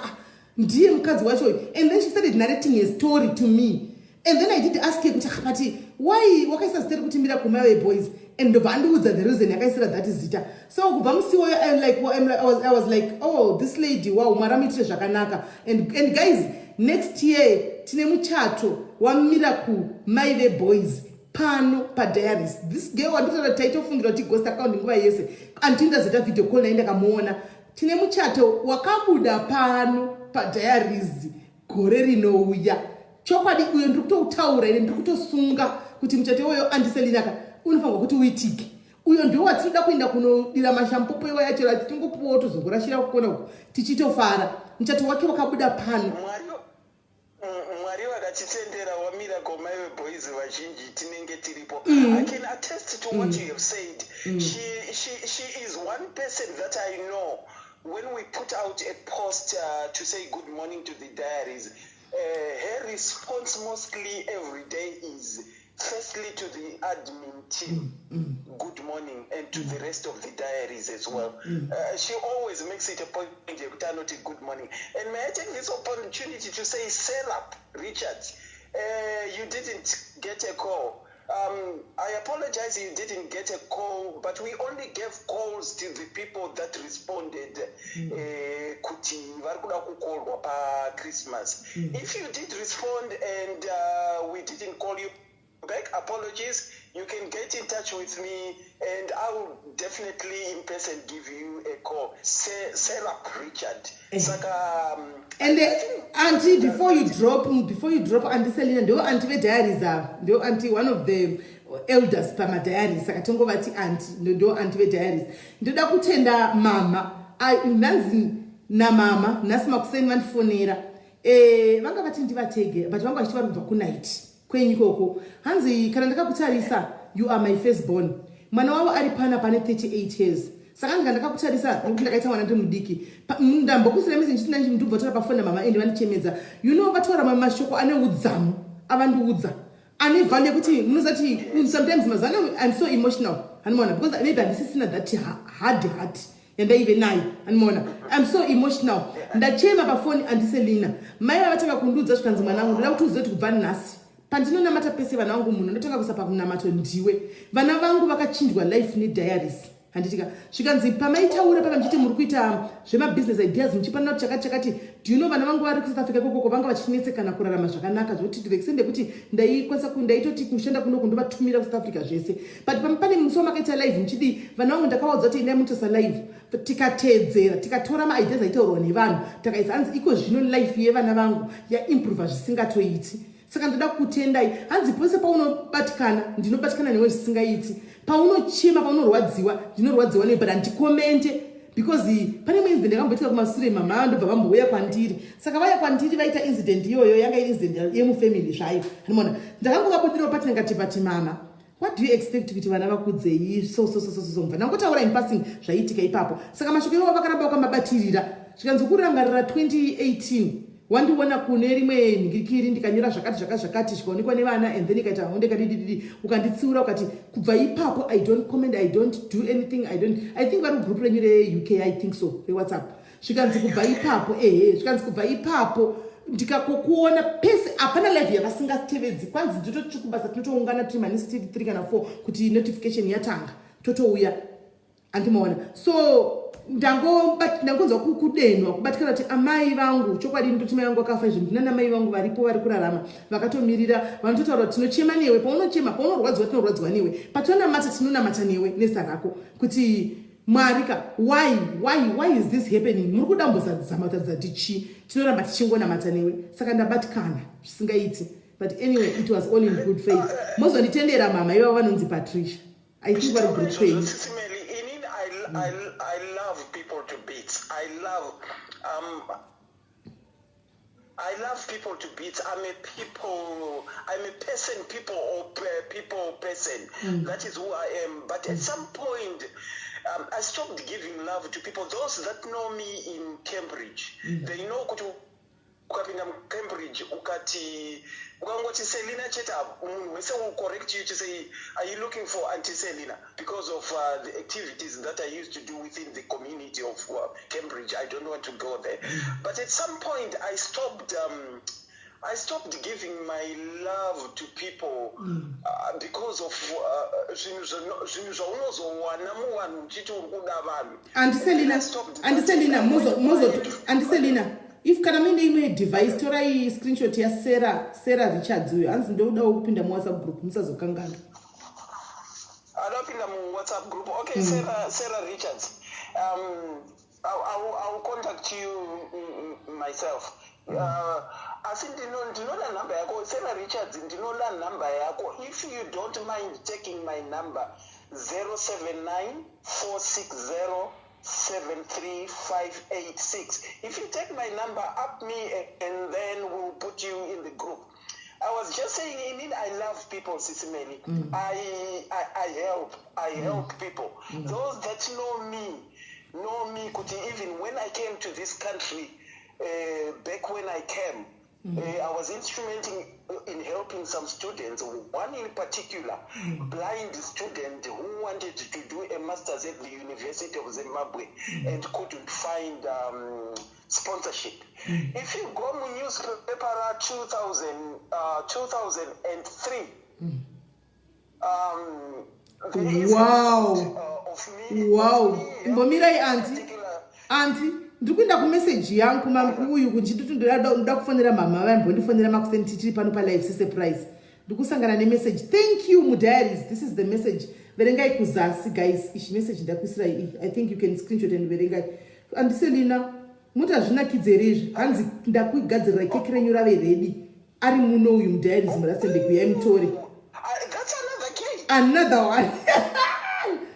ndiye mukadzi wacho. And then she started narrating a story to me. And then I did ask her kuti why wakaisa story kuti Miracle Maive Boys and vanduudza the reason yakaisira that zita. So kubva musiwo I was like, oh, this lady, wow, maramitire zvakanaka. And guys, next year tine muchato wa Miracle Maive Boys pano padiaries. This girl wanditoda taitofungira kuti ghost account nguva yese until ndazoita video call naye ndakamuona. Tine muchato wakabuda pano padiaries gore rinouya. Chokwadi uyo ndiri kutoutaura ine ndiri kutosunga kuti muchato iwoyo andiselinaka unofanirwa kuti uitike. Uyo ndiwo watinoda kuenda kunodira mashampopo iwo yacho tingopuwa tozongorashira kukona uko tichitofara. Muchato wake wakabuda pano. Mwari vakatitendera wa Miracle Maive Boys vazhinji tinenge tiripo. I can attest to what you have said. She is one person that I know. When we put out a post to say good morning to the diaries, her response mostly every day is firstly to the admin team, good morning, and to the rest of the diaries as well. She always makes it a point to not a good morning. And may I take this opportunity to say, Serap Richards, you didn't get a call. I apologize you didn't get a call, but we only gave calls to the people that responded kuti varikuda kukolwa pa Christmas. If you did respond and we didn't call you back, apologies. You can get in touch with me and I will definitely in person give you a call. Sarah Richard. And auntie, before you drop Auntie Selina, do Auntie Diaries are do Auntie one of the elders pa Diaries. Sakatongo vati Auntie do Auntie Diaries. Ndoda kutenda mama. Nanzi na mama nasima kuseni vandifonera. Vanga vati ndivatege but vanga vachiva kubva ku night. Kwenyu koko hanzi kana ndakakutarisa you are my firstborn. Mwana wavo ari pana pane 38 years. Saka ndakakutarisa nokuti ndakaita mwana ndi mudiki. Ndambokusira mezi nchitina ndimbo tora pafona mama endi vandichemedza. You know vatora mashoko ane udzamu avandiudza. Ane vale kuti munozati sometimes mazana I'm so emotional. Hanmona because maybe andisisina that hard heart. And even now, and Mona, I'm so emotional. Ndachema pafoni andiselina. Mai vavatanga kundudza zvikanzi mwanangu ndoda kuti uzote kubva nasi. Pandinonamata pese vana vangu muno ndotanga kusapa kunamato ndiwe. Vana vangu vakachinjwa life need diaries. Handitika zvikanzi pamaitaura papa mchiti muri kuita zvemabusiness ideas muchipanana kuti chakati do you know vana vangu vari ku South Africa koko vanga vachinetseka kurarama zvakanaka zvoti to the extent kuti ndaikwanisa kundaitoti kushanda kuno kundovatumira ku South Africa zvese but pane muso makaita live muchidi vana vangu ndakaudza kuti endai mutosa live tikatedzera tikatora maideas aitaurwa nevanhu takaisa hanzi iko zvino life yevana vangu yaimprove zvisingatoiti. Saka ndoda kutendai hanzi pose paunobatikana ndinobatikana newe zvisingaiti paunochema paunorwadziwa ndinorwadziwa ne but andikomente because pane mwezi ndakamboitika kumasure mama ndobva vambouya kwandiri saka vaya kwandiri vaita incident iyoyo yanga incident yemufamily zvayo unoona ndakangobudira pati ngati mama what do you expect kuti vana vakudzei so mva nangotaura in passing zvaitika ipapo saka mashoko iwo vakaramba vakamabatirira zvikanzi kurangarira 2018 wandiona kune rimwe nhingikiri ndikanyora zvakati zvikaonekwa nevana and then ikaita honde kadididi ukanditsiura ukati kubva ipapo I don't comment, I don't do anything, I think vari group renyu reuk I think so rewhatsapp zvikanzi kubva ipapo zvikanzi kubva ipapo ndikakokuona pese hapana live yavasingatevedzi kwanzi nditoti kubasa tinotoungana tiri manisi 3 kana 4 kuti notification yatanga totouya andimaona so ndangonzwa kudenwa kubatikana kuti amai vangu chokwadi ndoti mai vangu akafa izvo ndina namai vangu varipo vari kurarama vakatomirira vanototaura kuti tinochema newe paunochema paunorwadziwa tinorwadziwa newe patonamata tinonamata newe nesa rako kuti mwarika why is this happening muri kudambozadzama kutaridza kuti chi tinoramba tichingonamata newe saka ndabatikana zvisingaiti but anyway it was all in good faith mozonditendera mama ivavo vanonzi Patricia I think vari good faith. I love people to bits. I love people to bits. I'm a people person. That is who I am. But at some point, I stopped giving love to people. Those that know me in Cambridge, they know ukapinda Cambridge ukangoti Selina cheta munhu wese will correct you to say are you looking for Auntie Selina because of the activities that I used to do within the community of Cambridge. I don't want to go there, but at some point I stopped giving my love to people because of zvinhu zvaunozowana muvanhu uchiti uri kuda vanhu. Auntie Selina if kana muine imwe device torai screenshot Sarah Richards uyo hanzi ndodawo kupinda muwhatsapp group musazokangana adapinda muwhatsapp group okay. Sarah Richards I will contact you myself. Asi ndinoda number yako Sarah Richards, ndinoda number yako. If you don't mind taking my number 079-460-73586. If you take my number, up me and then we'll put you in the group. I was just saying, I love people, Sisimeli. I help people. Those that know me, Kuti, even when I came to this country, back when I came, I was instrumental in helping some students, one in particular, blind student who wanted to do a master's at the University of Zimbabwe and couldn't find sponsorship. If you go to newspaper 2003, there is of me. Wow. Mbomirai auntie. Ndikuenda kumeseji yangu uyu kunchitutu ndoda kufonera mama vanhu bondifonera makuseni tiri pano palive surprise ndikusangana nemessage thank you mudiaries this is the message verengai kuzasi guys ichi message ndakuisira I think you can screenshot and verengai Auntie Selina muti hazvinakidze rezvi hanzi ndakugadzirira keki renyu rave ready ari muno uyu mudiaries murasembe kuyai mutore that's another one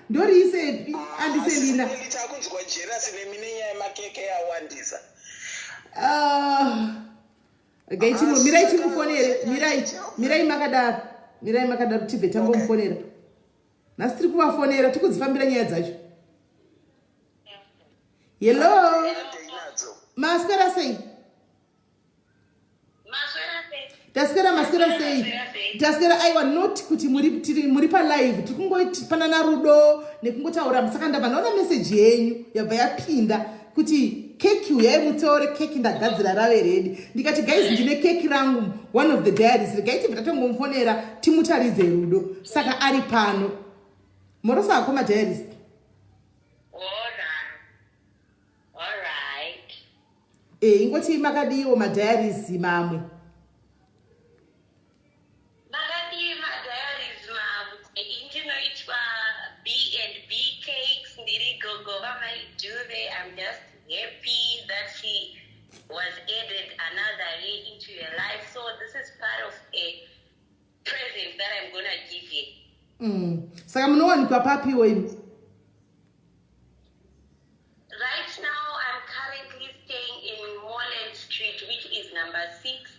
ndoriise Auntie Selina takunzwa jealous nemine nyaya makeke yawandisa gaitimo mirai timufonere mirai makadaro tibve tambomufonera nhasi tiri kuvafonera tikudzifambira nyaya dzacho hello maswera sei taswera aiwa not kuti muri palive tikungopanana rudo nekungotaura saka ndabva ndaona meseji yenyu yabva yapinda kuti keki uyai mutore keki ndagadzira rave redi ndikati guys ndine keki rangu one of the diaries regai tibva tatongomufonera timutaridze rudo saka ari pano morosa ako madiaries ingoti makadiwo madiaries mamwe I'm just happy that she was added another year into your life. So this is part of a present that I'm going to give you. Saka munowanikwa papi wenyu? Right now I'm currently staying in Moreland Street, which is number 6.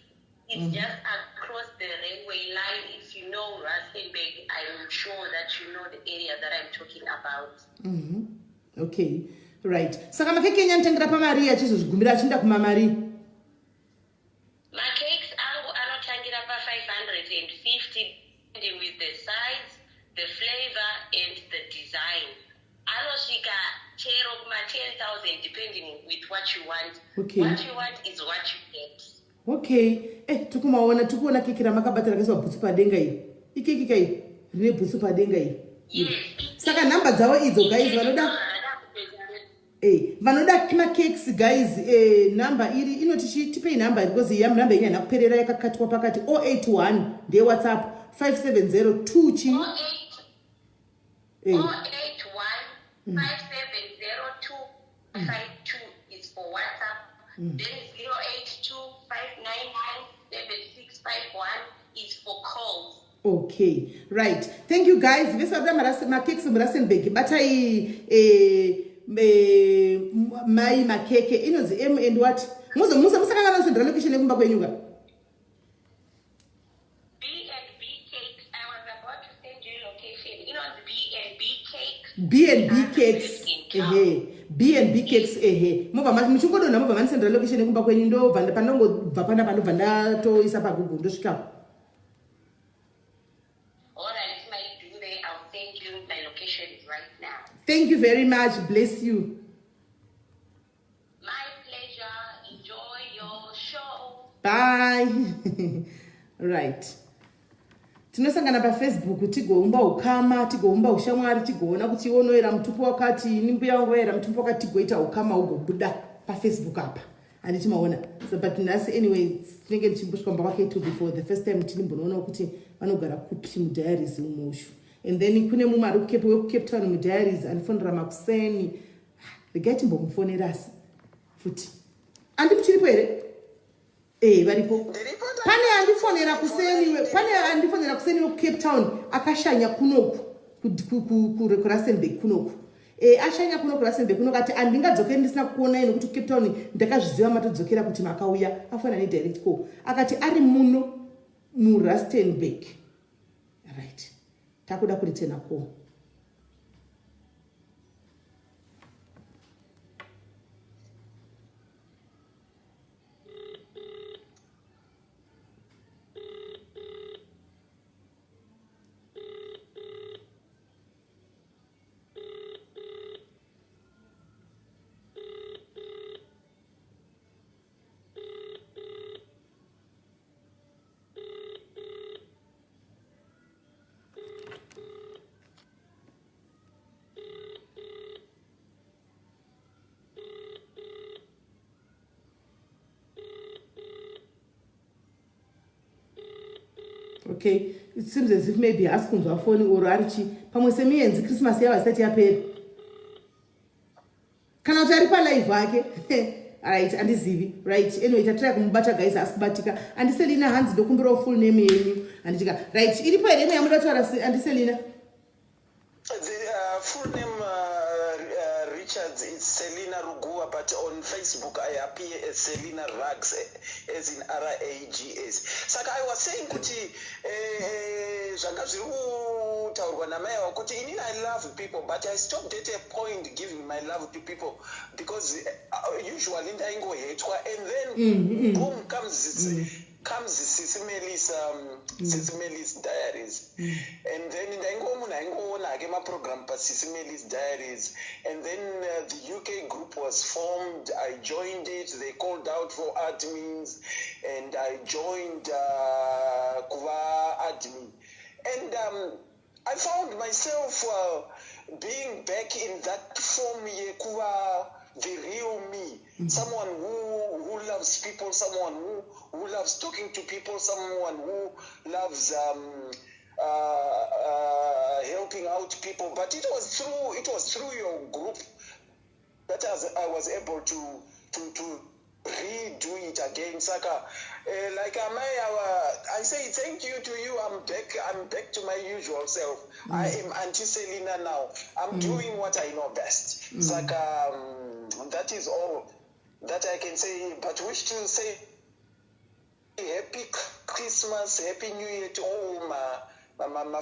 It's just across the railway line. If you know Rustenburg, I'm sure that you know the area that I'm talking about. Okay. Right. Saka makeke enyu anotengera pamari achizozvigumira achienda kumamari. Macakes angu anotangira pa550 with the size, the flavor and the design. Anosvika chero kuma 10,000 depending with what you want. Okay. What you want is what you get. Okay. Tikuona keke ramakabata rakaiswa bhutsu padenga iyi. Ikeki kai rine bhutsu padenga iyi. Yes. Saka namba dzavo idzo guys vanoda macakes guys, number iri inoti tipei number because namba yenyu haina kuperera yakakatwa pakati 081 ndeye WhatsApp 570 2 chi 081 570 252 is for WhatsApp. Then 082 599 7651 is for calls. Okay, right. Thank you guys. Vesabda macakes muRustenburg. Batai mai makeke inonzi M and what? Musakanga nosendera location yekumba kwenyuka. B&B Cakes. I was about to send you location. Inonzi B&B Cakes. B&B Cakes. B&B Cakes mova muchingodona mova manisendera location yekumba kwenyu ndo panongobva panobva ndatoisa paGoogle ndosvikapo. Thank you very much. Bless you. My pleasure. Enjoy your show. Bye. Right. Tinosangana paFacebook tigoumba ukama, tigoumba ushamwari, tigoona kuti onoera mutupo wakati, nimbuya wangu era mutupo wakati goita ukama ugobuda paFacebook apa. And timaona. So but nasi anyway, tinenge tichimbushwa mba wake to before the first time tinimbonoona kuti vanogara kupi mudiaries umushu. And then kune mumari Cape Town mudiaries anifonera makuseni. Regai timbomufonera asi. Futi. Andimuchiripo here? Varipo. Pane andifonera kuseni Cape Town akashanya kunoku kuRustenburg kunoku. Ashanya kunoku Rustenburg kunoku ati andingadzokeri ndisina kuona ino kuti Cape Town ndakazviziva matodzokera kuti makauya afana ne direct call. Akati ari muno muRustenburg. Right. Takuda kuritena ko. Okay, it seems as if maybe askunzwa phone or arichi pamwe semienzi Christmas yava isati yapera. Kana kuti ari pa live wake. Alright, andizivi. Right. Anyway, tatry kumubata guys asibatika. Andiselina hands dokumbira full name yenyu. Anditika. Right. Iripo ere yamuda taura Andiselina. The full name Richards is Selina Rugua, but on Facebook I appear as Selina Rags, as in RAGS. Saka I was saying kuti zvangazviru taurwa namai kuti inini I love people, but I stopped at a point giving my love to people because usually ndaingohetwa and then boom comes Sisimelis Diaries. And then ndaingoona ke program pa Sisimelis Diaries, and then the UK group was formed. I joined it. They called out for admins and I joined kuva admin, and I found myself being back in that form kuva the real me, someone who loves people, someone who loves talking to people, someone who loves helping out people. But it was through your group that I was able to redo it again. Saka, like I say thank you to you. I'm back to my usual self. I am Auntie Selina now. I'm doing what I know best. Saka, that is all that I can say. But wish to say happy Christmas, happy New Year to all my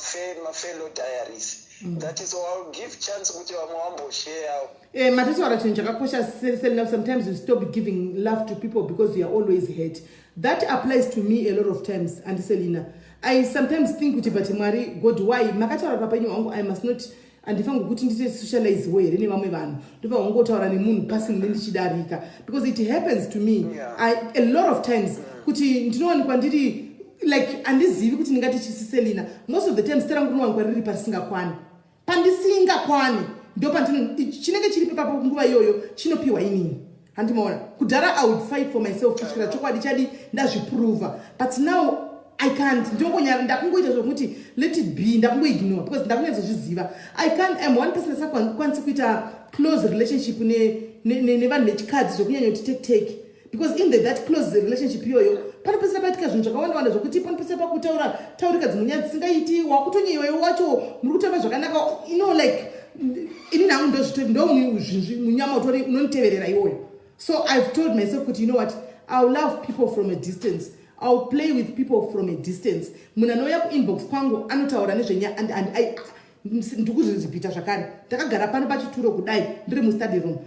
fellow diaries. That is why I'll give chance kuti vamwe vamboshare. Matataura chinhu chakakosha Selina, sometimes you stop giving love to people because you are always hurt. That applies to me a lot of times, and Selina. I sometimes think kuti but Mwari, God, why makataura papenyu wangu I must not andifangu kuti ndite socialize way rene vamwe vanhu ndopa wangotaura nemunhu personally ndichidarika, because it happens to me a lot of times kuti ndinowanikwa ndiri like andizivi kuti ndingati chisi Selina. Most of the time starangu rinowanikwa riri pasingakwani, pandisingakwani ndopa chinenge chiri papo nguva iyoyo chinopiwa inini. Handimaona kudhara I would fight for myself kusvikira chokwadi chadi ndazviprova, but now I can't. Ndakungoita zvokuti let it be, ndakungoignore because ndakunyatsozviziva. I can't. I'm one person asakwanisa kuita close relationship nevanhu vechikadzi zvokunyanya kuti take, because in that close relationship iyoyo panopesera paitika zvinhu zvakawanda zvokuti panopesera pakutaurika dzimwe nyaya dzisingaiti, wakutonyewayo wacho muri kutamba zvakanaka, you know, like ini nangu ndomunyama utori unoniteverera iwoyo. So I've told myself kuti you know what, I'll love people from a distance. I'll play with people from a distance. Munanoya kuinbox kwangu anotaura nezvenya and I ndikuzvizipita zvakare. Takagara pano pachituro kudai ndiri mustudy room.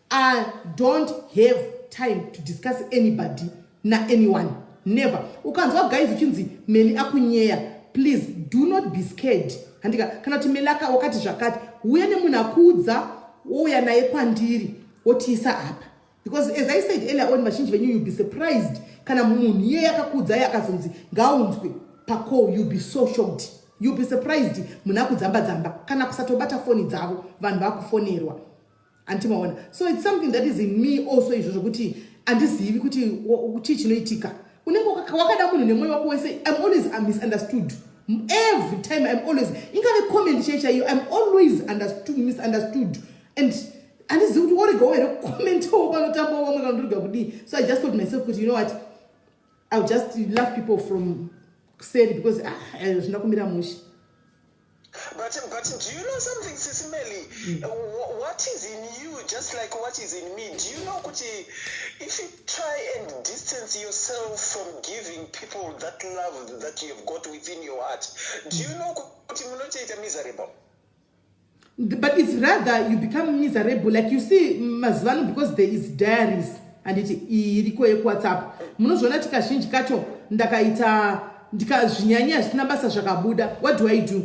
I don't have time to discuss anybody na anyone. Never. Ukanzwa guys uchinzi meli akunyeya, please do not be scared. Handika kana kuti meli wakati zvakati uye nemunhu akudza wouya naye kwandiri wotiisa apa. Because as I said earlier on, vazhinji venyu you'll be surprised kana munhu iye yakakudza yakazonzi ngaunzwe pako, you'll be so shocked. You'll be surprised munhu akudzamba kana kusatobata foni dzavo vanhu vakufonerwa. Antimaona. So it's something that is in me also izvo zvokuti andizivi kuti chinoitika. Unenge wakada munhu nemwoyo wako wese. I'm always misunderstood. Every time I'm always ingave comment chaiyo I'm always misunderstood. And it's what go and comment over. So I just told myself, you know what, I'll just love people from said because it's not going to be much. But do you know something, Sisimeli? What is in you, just like what is in me? Do you know, Kuti, if you try and distance yourself from giving people that love that you have got within your heart, do you know, Kuti, Munoche is miserable? But it's rather you become miserable, like you see mazvano, because there is diaries and it iriko WhatsApp. Munozvona tikazhinji kacho ndakaita ndikazvinyanya zvisina basa zvakabuda. What do I do?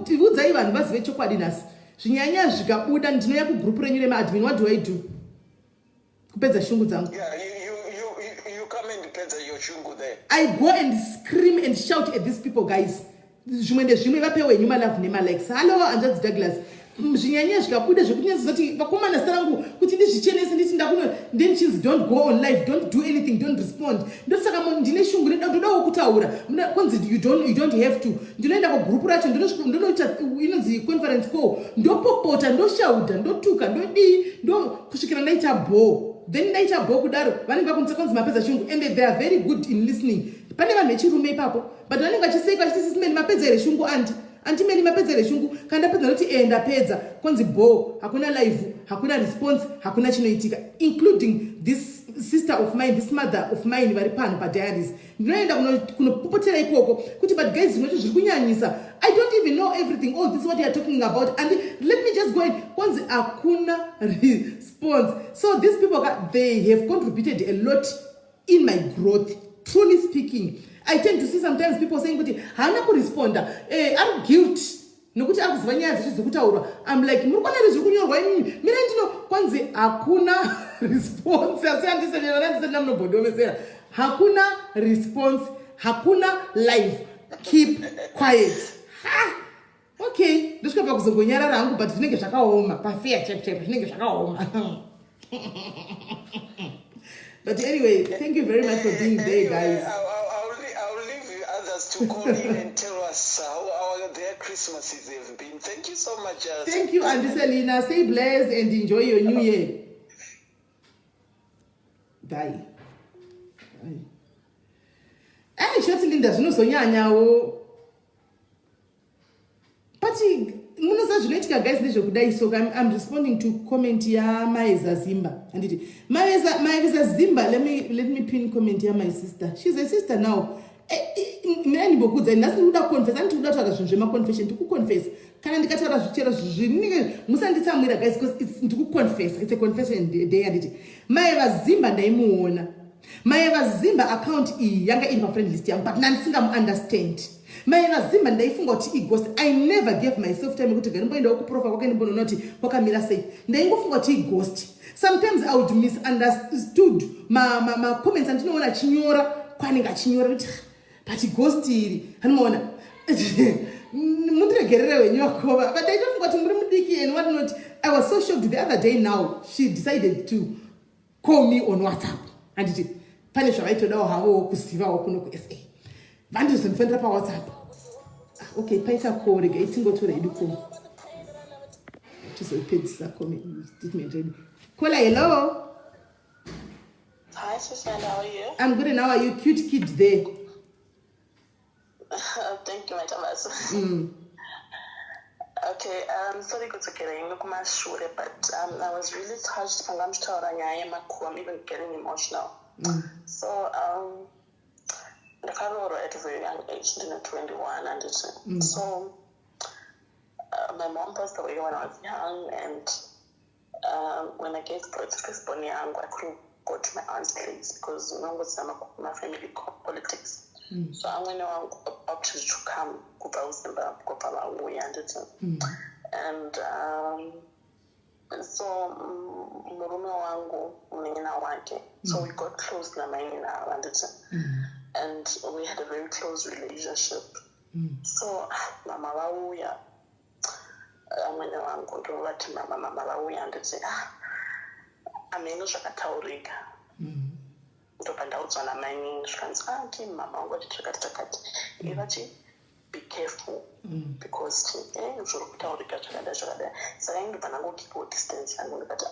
Tiudzai vanhu vazive chokwadi nhasi. Zvinyanya zvikabuda ndinoya kugroup renyu remaadmin. What do I do? Kupedza shungu dzangu. Yeah, you come and pedza your shungu there. I go and scream and shout at these people, guys. Zvimwe vapewe nyuma love nema likes. Hello, Anjaz Douglas. Zvinyanya zvikabuda zvokunyadzoti vakomana starangu kuti ndizvichenese nditi ndakuno, then she's don't go on live, don't do anything, don't respond. Ndosaka ndine shungu ndodawo kutaura. Konzi you don't have to. Ndinoenda ku group racho ndonoita inonzi conference call. Ndopopota, ndoshauda, ndotuka, ndo kusvikira ndaita bore. Then ndaita bore kudaro vanenge vakunisa konzi mapedza shungu, and they are very good in listening. Pane vanhu vechirume ipapo, but vanenge vachiseka vachiti Sisimeli mapedza here shungu antimeli mapedza here shungu, kana pedza noti ndapedza konzi bo hakuna live, hakuna response, hakuna chinoitika, including this sister of mine, this mother of mine vari pano padiaries. Ndinoenda kunopopotera ikoko kuti but guys zvinocho zviri kunyanyisa. I don't even know everything. Oh, this is what you are talking about, and let me just go in. Konzi hakuna response. So these people, they have contributed a lot in my growth. Truly speaking, I tend to see sometimes people saying kuti hana kuresponda, I'm guilt nokuti akuziva nyaya dzeshe dzekutaurwa. I'm like, murikuona zviri kunyorwa inini, mina ndino kwanzi hakuna response. Asi handisendera munobhodhomesera, hakuna response, hakuna live, keep quiet. Okay, ndosvika pakuzongonyarara hangu, but zvinenge zvakaoma pafear chap zvinenge zvakaoma. But anyway, thank you very much for being there, guys. I'll leave others to call in and tell us how their Christmases have been. Thank you so much. Thank you, Auntie Selina. Stay blessed and enjoy your new year. Bye. Hey, short Linda, zvinozonyanyawo. But guys, so I'm responding to comment ya Maeza Zimba. And it Maeza Zimba, let me pin comment ya my sister. She's a sister now. Mina ndibokudza ndasi ndoda confess, anti ndoda taura zvinhu zvema confession to confess. kana ndikataura zvichero zvinenge musanditsamwira guys because ndikuconfess, it's a confession day handiti mai vazimba ndaimuona mai vazimba account iyi yanga iri pafriend list yangu but nandisingamuunderstand mai vazimba ndaifunga kuti ighost. I never gave myself time kuti ngarimboendawo kuprofa kwake ndimbonoona kuti kwakamira sei, ndaingofunga kuti ighost. Sometimes I would misunderstood ma comments andinoona achinyora kwanenge achinyora kuti but ghost iri hanomaona mundiregerere wenyu vakova but ndaitofunga kuti muri mudiki and what not. I was so shocked the other day. Now she decided to call me on WhatsApp anditi pane zvavaitodawo havo kuzivawo kuno kuSA vandizondifanira paWhatsApp. Okay, paita call rega itingotora idu call tizopedzisa statement redu. Caller, hello. Hi, Susan. How are you? I'm good. And how are you? Cute kid there. Thank you, my Thomas. Okay, sorry to get in my shoulder, but I was really touched. I'm even getting emotional. So, the car at a very young age, 21, and so my mom passed away when I was young, and when I gave birth to firstborn young, I couldn't go to my aunt's place because my family politics. So I'm going to opt to come and so murume wangu munina wake, so we got close na mainina and we had a very close relationship. So mama wauya amene wangu ndovati mama vauya nditi amene zvakataurika ndopa ndaudzwa namai zvikanzi ti mama wangu ati takati ivati be careful because zviri kutaurika zvakadai saka indobva nangokipawo distance yangu ndikati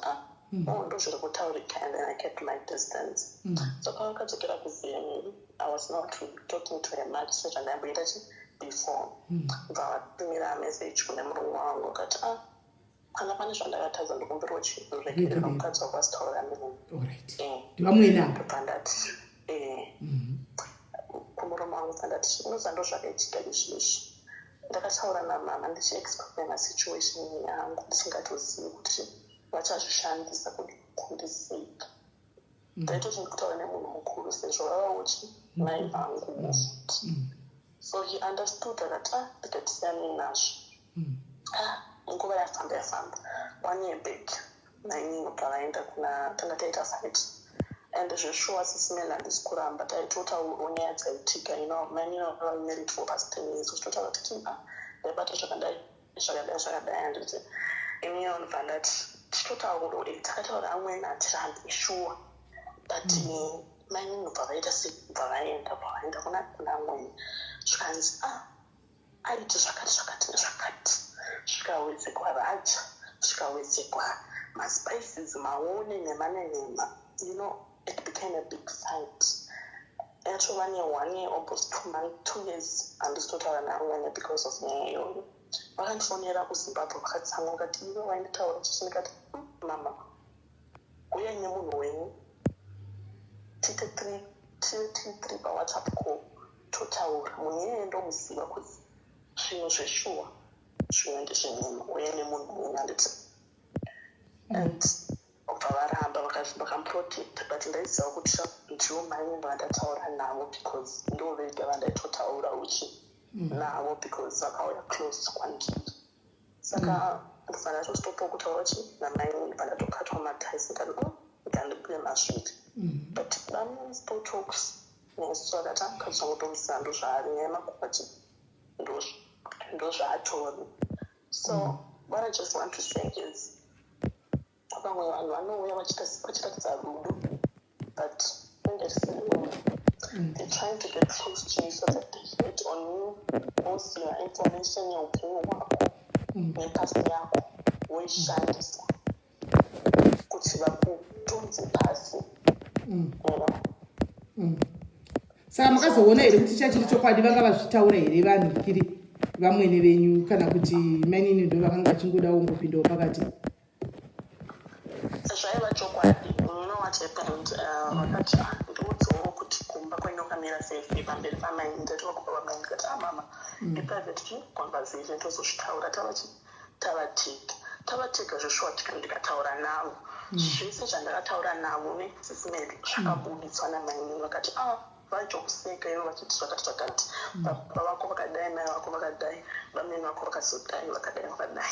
ndo zviri kutaurika, and then I kept my distance. So pakadzokera kuVMU, I was not talking to her much such and I before ndavapimira message kune murungu wangu akati kana pane zvandakataza ndikumbirwa chirekerera mukadzi wakwasitaura ndivamwenapandati kumurume wangu pandati unozando zvakaitika izvizvi ndakataura namama ndichiexplain masituation yangu ndisingatozivi kuti vachazvishandisa kundisika. Ndaitoti ndikutaura nemunhu mukuru sezvo vava uchi mai vangu futi. So he understood that ndikatisiyane nazvo. Nguva yafamba 1 year back nainini pavaenda tanga taita fight, and zveshuwa sisimela handisi kuramba taitotaurawo nyaya dzaitika many of our married for past 10 years tichitotaura kuti ndaibata zvakadai handiti imi unobva ndati tichitotaurawo takataura amweni hatirambi shuwa but mainini ubva vaita sebva vaenda kuna amweni zvikanzi aiti zvakati nezvakati zvikawedzekwa raja zvikawedzekwa maspices maone nemanenema it became a big fight. Yatova ne1 year almost 2 years handisitotaura neamweni because of nyaya iyoyo. Vakandifonera kuZimbabwe vakatsamwa vakati iwe wainditaura chichi ndikati mama uya nemunhu wenyu tiite 3 paWhatsApp call totaura munyeye ndomuziva kuti zvinhu zveshuwa zvimwe ndezvenyema uya nemunhu wenyu handiti and obva varamba vakamuprotecta but ndaiziva kuti ndiwo mai vandataura navo because ndo vega vandaitotaura uchi navo because vakauya close kwandiri saka ndofana tostopawo kutaura uchi namai vandatokatwa mataisi ndandibule masviri but still talks nesu akati akazvangotomusira ndo zvaari nyaya makwati ndo zvaatori. So what I just want to say is vamwe vanhu vanouya vachiratidza rudo but they're trying to get close to you so that they hit on you both your information yeupenyu hwako nepasi yako voishandisa kuti vakutunze pasi. Saka makazoona here kuti chachiri chokwadi vanga vazvitaura here vanhu kiri vamwene venyu kana kuti mainini ndo vakanga vachingodawo ngopindawo pakati? Zvaiva chokwadi. You know what happened? Vakati ndiudzewo kuti kumba kwainokamira sefe pamberi pamaini ndatovakupa pamaini kati mama iprivate conversation tozozvitaura tavateka zveshotika ndikataura navo zvese zvandakataura navo nesismed zvakabuditswa namaini vakati vachokuseka ivo vachiti zvakati baba vako vakadai mai vako vakadai vameni vako vakazodai vakadai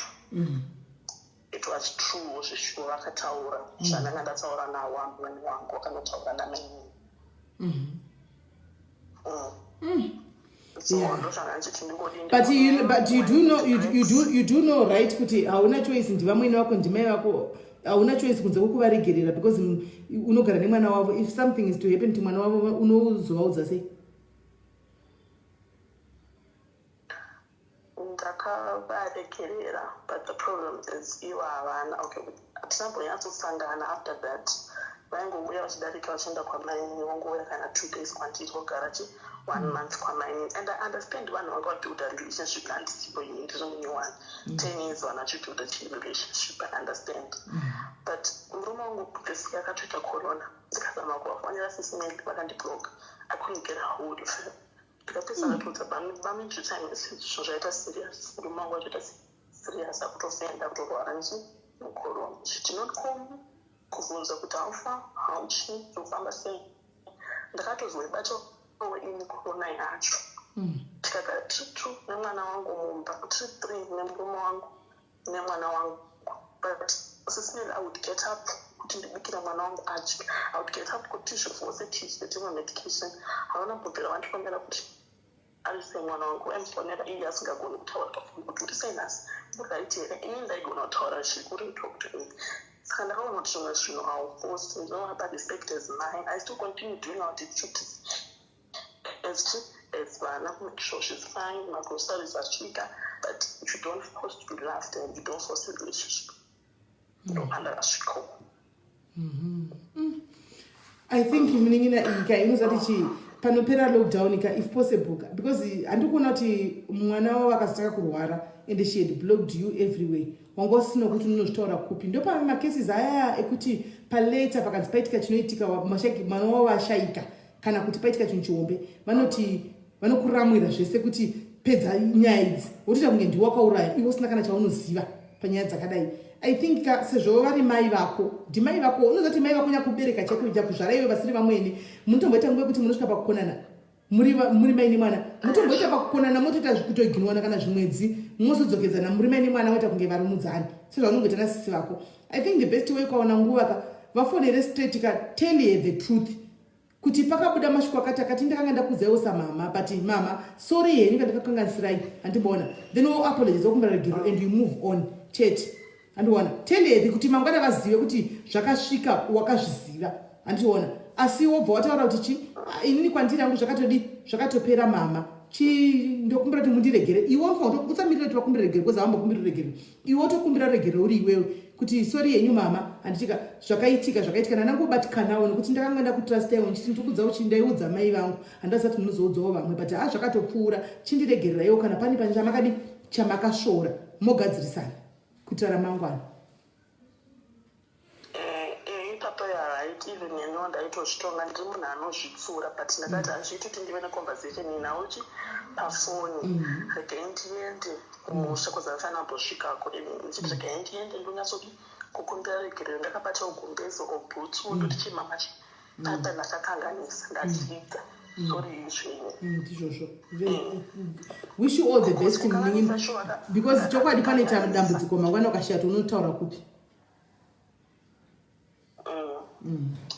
it was true zvishuwo vakataura zvandanga ndataura navo amweni wangu vakanotaura namaini but you do know right kuti hauna choice ndivamweni vako ndimai vako hauna choice kunze kwekuvaregerera because unogara nemwana wavo. If something is to happen to mwana wavo unozovaudza sei? Ndakavaregerera, but the problem is ivo havana hatinambonyatsosangana. After that vaingouya vachidarika vachienda kwamaini vongouya kana 2 days kwandiri vogara 1 month kwamaini. And I understand vanhu vanga vabuild a relationship handisipo ini ndiri mune 10 years vanachibuild a relationship. I understand. But murume wangu this akatoita corona ndikazama kuvafonera sismate vakandiblock. I couldn't get a hold of him. Ndikapedza ndakatodza bamindritime zvinhu zvaita serious. Murume wangu achoita serious akutofenda kutorwara necorona. She did not call me kubvunza kuti haufa hauchi zokufamba sei. Ndakatozwe bato ini corona yacho. Tikagara tiri nemwana wangu mumba tiri 3 nemurume wangu nemwana wangu. But sismate I would get up kuti ndibikira mwana wangu adye. I would get up kuti zvose tichitemwa medication. Havana kubvira vandifambira kuti arise mwana wangu emfonera iye asingagoni kutaura pafoni kuti uri sei nhasi uraiti here ini ndaigona kutaura zvikuru talk to me. Saka ndakaona kuti zvimwe zvinhu hauposti ndinoapa respect as mine. I still continue doing our duties as vana to make sure she's fine, my groceries asvika, but if you don't force to be loved and you don't force a relationship ndohanda asvikawo. I think muningira ika inozati chi panopera lockdown ika if possible because handikuona kuti mwana wavo akazotaka kurwara and she had blocked you everywhere. Wangosina kuti unozvitaura kupi. Ndo pa macases aya ekuti paleta pakanzi paitika chinoitika mwana wavo ashaika kana kuti paitika chinhu chihombe vanoti vanokuramwira zvese kuti pedza nyaya idzi wotoita kunge ndiwe wakauraya iwe usina kana chaunoziva panyaya dzakadai. I think sezvo vari mai vako ndimai vako unozoti mai vako nyakubereka chekuita kuzvara iwe vasiri vamweni munotomboita nguva kuti munosvika pakukonana muri mai nemwana munotomboita pakukonana motoita kutoginwana kana zvimwedzi mozodzokedzana muri mai nemwana moita kunge vari mudzani sezvaunongoita nasisi vako. I think the best way kwaona nguva vafonere straight ka tell her the truth kuti pakabuda mashoko akati ndakanga ndakudzaiwo samama but mama sorry henyu kandakakanganisirai handimboona then you apologize okumbira regero and you move on chete handiona tell her kuti mangwana vazive kuti zvakasvika wakazviziva handiona asi wobva wataura kuti chi inini kwandiri yangu zvakatopera mama ndokumbira kuti mundiregere iwe utsamirire kuti vakumbira regere koza vamba kumbira regere iwe wotokumbira regere uri iwewe kuti sorry henyu mama handitika zvakaitika nanangobatikanawo nekuti ndakanga ndakutrustaiwo ndichiti ndikudza uchindaiudza mai vangu handazati munozoudzawo vamwe but zvakatopfuura chindiregereraiwo kana pane pane chamakashora mogadzirisana kuitira ramangwana. Ipapo right even neno ndaitozvitonga ndiri munhu anozvipfuura but ndakati hazviiti kuti ndive neconversation inaochi pafoni regai ndiende kumusha kuzafana ambosvikako ndichiti regai ndiende ndonyatsoti kukumbira regerero ndakabata ugombezo obhutsu ndoti chimamachi papa ndakakanganisa ndadzidza sorry ndizvozvo wish you all the best because chokwadi pane dambudziko mangwana ukashata unotaura kupi.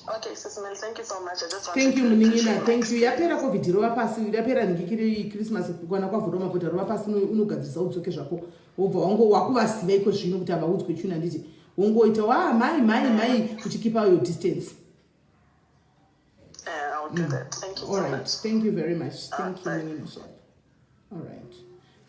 Okay, Sisman, thank you so much. I just want thank you Muningina, thank you. Yapera covid rova pasi, yapera ngikiri Christmas kwana kwavhura mapoto rova pasi unogadzirisa udzoke zvako. Wobva wangu wakuvasiva iko zvino kuti avaudzwe chuna nditi. Wongoita mai kuchikipa your distance. I'll do that. Thank you so much. All right, thank you very much. Thank you Muningina. All right.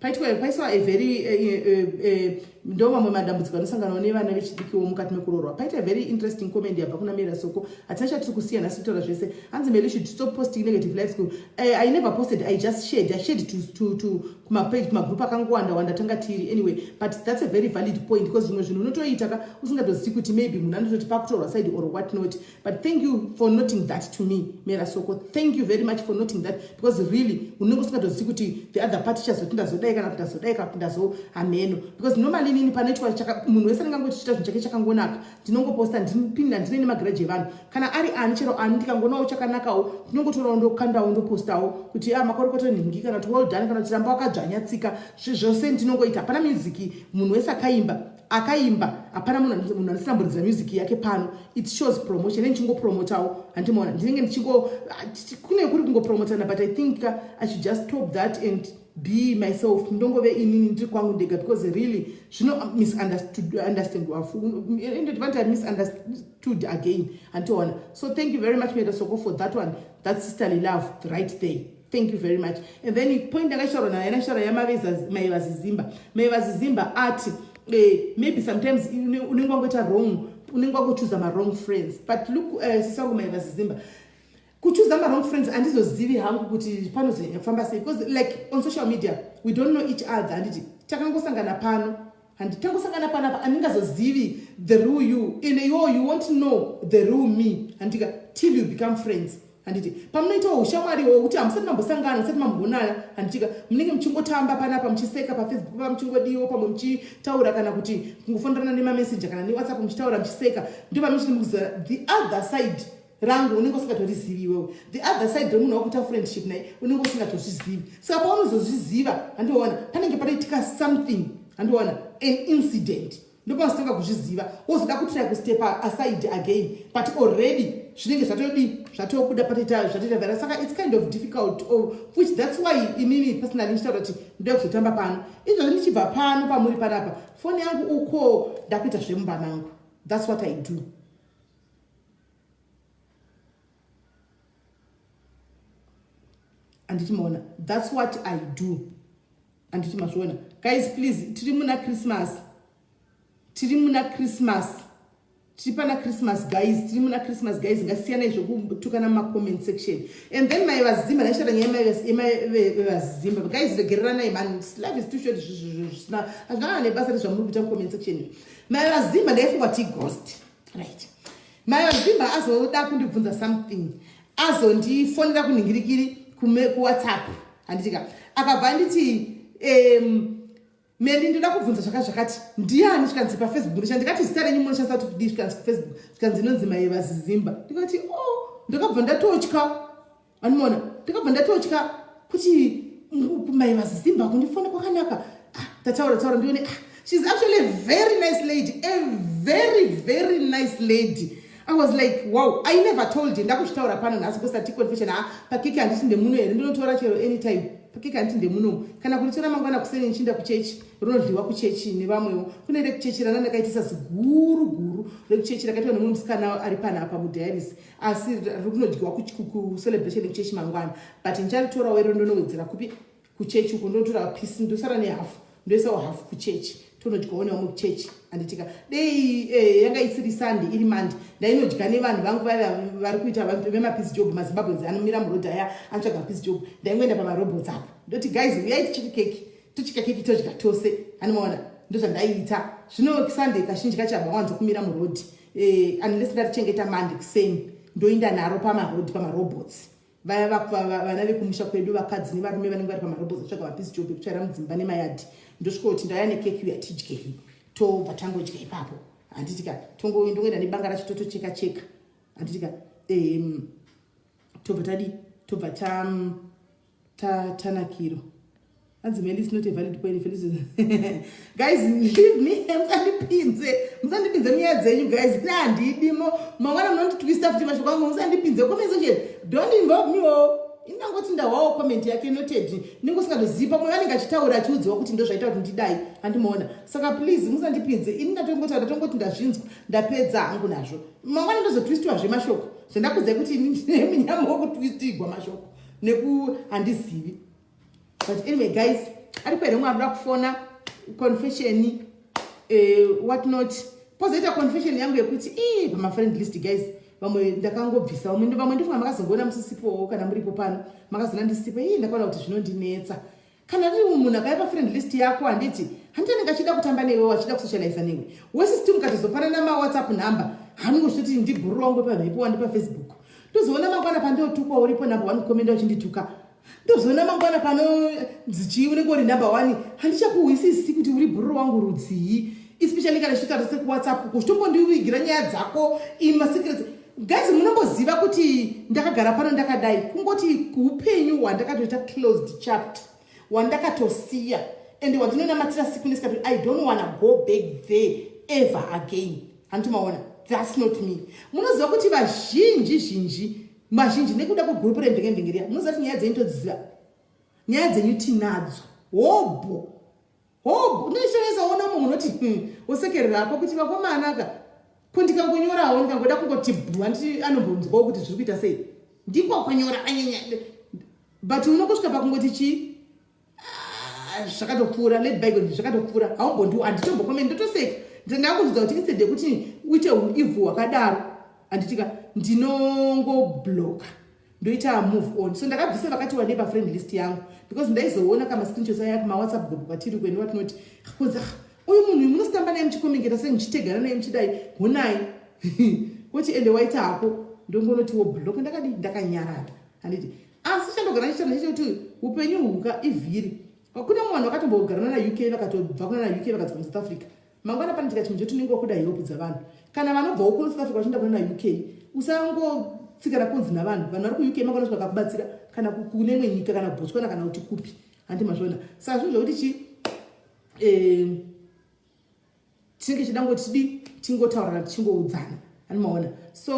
Paitwa a very ndo mamwe madambudziko anosangana nevana vechidikiwo mukati mekuroorwa. Paita very interesting comment yabva kuna Mera Soko. Hatina tiri kusiyana sitaura zvese. Hanzi Mary should stop posting negative life school. I never posted, I just shared. I shared to kumapage, kumagroup akangowanda tanga tiri anyway. But that's a very valid point because zvimwe zvinhu unotoita usingatozivi kuti maybe munhu anototi pakutorwa side or what not. But thank you for noting that to me, Mera Soko. Thank you very much for noting that because really unenge usingatozivi kuti the other party chazoti ndazodai kana kuti ndazodai kana kuti ndazohameno. Because normally nini panoitwa munhu wese anenge angoti chita chake chakangonaka ndinongoposta ndinopinda ndine magaraji evanhu kana ari ani chero ani ndikangonawo chakanakawo ndinongotorawo ndokandawo ndopostawo kuti makorokoto nhingi kana kuti well done kana kuti ramba wakadzvanyatsika zvose ndinongoita. Hapana music munhu wese akaimba hapana munhu anosina mbudzira music yake pano. It shows promotion ndichingopromotawo handimoona ndinenge ndichingo kune kuri kungopromotana but I think I should just stop that and be myself. Ndongove inini ndiri kwangu ndega because really zvino misunderstood again and so thank you very much Mera Soko for that one. That's sisterly love right there. Thank you very much. And then point ndakashora nayo inashora Maiva Zimba ati maybe sometimes unenge wangoita wrong, unenge wangochoose my wrong friends. But look sisangu Maiva Zimba kuchoose my wrong friends andizozivi hangu kuti panozofamba sei because like on social media we don't know each other anditi takangosangana pano handitangosangana panapa andingazozivi the real you in you won't know the real me andika till you become friends handiti pamunoitawo ushamwariwo kuti hamusati mambosangana musati mambonana handitika munenge muchingotamba panapa muchiseka paFacebook pamuchingodiwo pamwe muchitaura kana kuti kungofonderana nemamessenger kana neWhatsApp muchitaura muchiseka ndipo pamuchinomukuza the other side rangu unenge usingatoriziviwewo the other side remunhu wakuita friendship naye unenge usingatozvizivi. Saka paunozozviziva handiona panenge panoitika something handiona an incident ndopaunotanga kuzviziva wozoda kutry kustep aside again but already zvinenge zvatobuda patoita zvara. Saka it's kind of difficult which that's why inini personally ndichitaura kuti ndoda kuzotamba pano izvozvo ndichibva pano pamuri panapa foni yangu uko ndakuita zvemumba mangu. That's what I do. Anditimaona that's what I do. Anditimazviona guys please tiri muna Christmas tiri pana Christmas guys tiri muna Christmas guys ngasiyana izvokutukana mumacomment section. And then Maiva Zimba ndaishara nyaya Maiva Zimba guys regereranai man life is too short zvisina hazvingana nebasa rezvamuri kuita mucomment section. Maiva Zimba ndaifunga kuti ghost right. Maiva Zimba azoda kundibvunza something azondifonera kunhingirikiri kuWhatsApp handitika akabva nditi Mary ndoda kubvunza zvakati ndiani chikanzi paFacebook ndikati zita renyu munoshandisa kuti kudii chikanzi kuFacebook chikanzi inonzi Maiva Zimba ndikati ndakabva ndatotya anoona ndakabva ndatotya kuti Maiva Zimba kundifona kwakanaka tataura ndione she's actually a very nice lady, a very nice lady. I was like, wow, I never told you. Ndakushitaura pano nhasi kusati confession pakeke handiti ndemuno here ndinotora chero anytime pakeke handiti ndemuno kana kuritora mangwana kuseni nchinda kuchechi ronodliwa kuchechi nevamwewo kunoende kuchechi rana ndakaitisa ziguru rekuchechi rakaitwa nemumwe musikana ari panapa mudiaris asi rikunodyiwa kucelebration yekuchechi mangwana but ndicharitora wero ndonowedzera kupi kuchechi uko ndotora pisi ndosara nehafu ndoisawo hafu kuchechi tonodyawo nevamwe kuchechi anditika dei yanga isiri Sunday iri Monday ndainodya nevanhu vangu vari kuita vemapeace job maZimbabweans anomira murodhi aya anotsvaga peace job ndaingoenda pamarobots apo ndoti guys uyai tochika keki todya tose anomaona ndozvandaiita. Zvino Sunday kazhinji kacho habawanzo kumira murodhi unless ndarichengeta Monday kuseni ndoinda naro pamarobots vana vekumusha kwedu vakadzi nevarume vanenge vari pamarobots atsvaga mapeace job ekutsvaira mudzimba nemayadhi ndosvikoti ndaya nekeki yatidyei tobva tangodya ipapo handitika ndongoenda nebanga racho totocheka handitika tobva tanakiro hanzi Mary is not a valid point guys leave me musandipinze nyaya dzenyu guys handidimo mangwana munonditwista futi mashoko angu musandipinze conversation don't involve me inangoti ndahwawo comment yake noted ningosingadoziva mwe vanenge achitaura achiudziwa kuti ndozvaita kuti ndidai handimaona. Saka please musandipinze ini ndatongotaura ndatongoti ndazvinzwa ndapedza hangu nazvo mangwana ndozotwistiwa zvemashoko zvendakudzai kuti ini ndine munyama wokutwistigwa mashoko handizivi. But anyway guys aripo here mwe anoda kufona confession what not. Pozoita confession yangu yekuti pama friend list guys vamwe ndakangobvisa vamwe ndofunga makazongoona musisipo kana muripo pano makazona ndisipo ndakaona kuti zvinondinetsa kana riri munhu akaipa friend list yako handiti handinenge achida kutamba newe wachida kusocializa newe wese still mukatizopanana mawhatsapp number hanungozvitoti ndibhuru wangu pamhepo wandi pafacebook ndozoona mangwana pandotukwa uripo number 1 komenda uchindituka ndozoona mangwana pano dzichi unenge uri number 1 handichakuhwisisi kuti uri bhuru wangu rudzii especially kana zvitarise kuwhatsapp kuchitombondivigira nyaya dzako imasecrets guys munomboziva kuti ndakagara pano ndakadai kungoti kuupenyu hwandakatoita closed chapter wandakatosiya ende wandinonamatira siku nesikati I don't want to go back there ever again handimaona that's not me munoziva kuti mazhinji nekuda kwegurupu remvengembengeriya munoziva kuti nyaya dzenyu todziziva nyaya dzenyu tinadzo hobho ndinoishonesaona munhu unoti wosekererapo kuti vakomanaka kundikangonyorawo ndikangoda kungoti bhu handiti anombonzwawo kuti zviri kuita sei ndiko kwanyora anyanya but unongosvika pakungoti chii zvakatopfuura let bygone zvakatopfuura haumbondiwo handitombokomeni ndotoseka ndakuzvidza kuti instead yekuti uite uivhu hwakadaro handitika ndinongobloka ndoita move on so ndakabvisa vakati wande pafriend list yangu because ndaizoona kamascreenshots aya kumawhatsapp group kwatiri kweni watinoti kunza uyu munhu munositamba naye muchikomengeta sei muchitegana naye muchidai honai kuti ende waita hako ndongonotiwo block ndakadi ndakanyarara handiti asi chandogara ndichitana chechekuti upenyu huka ivhiri kuna munhu wakatombogarana nauk vakatobva kuna nauk vakadzoka musouth africa mangwana pane tikati mujoti unenge wakuda help dzavanhu kana vanobvawo kuno south africa vachienda kuna nauk usangotsikana kunzi navanhu vari kuuk makonosvika kakubatsira kana kunemwe nyika kana botswana kana kuti kupi handimazvona saka zvinhu zvokuti chi tinenge chidangoti tingotaurana tichingoudzana handimaona so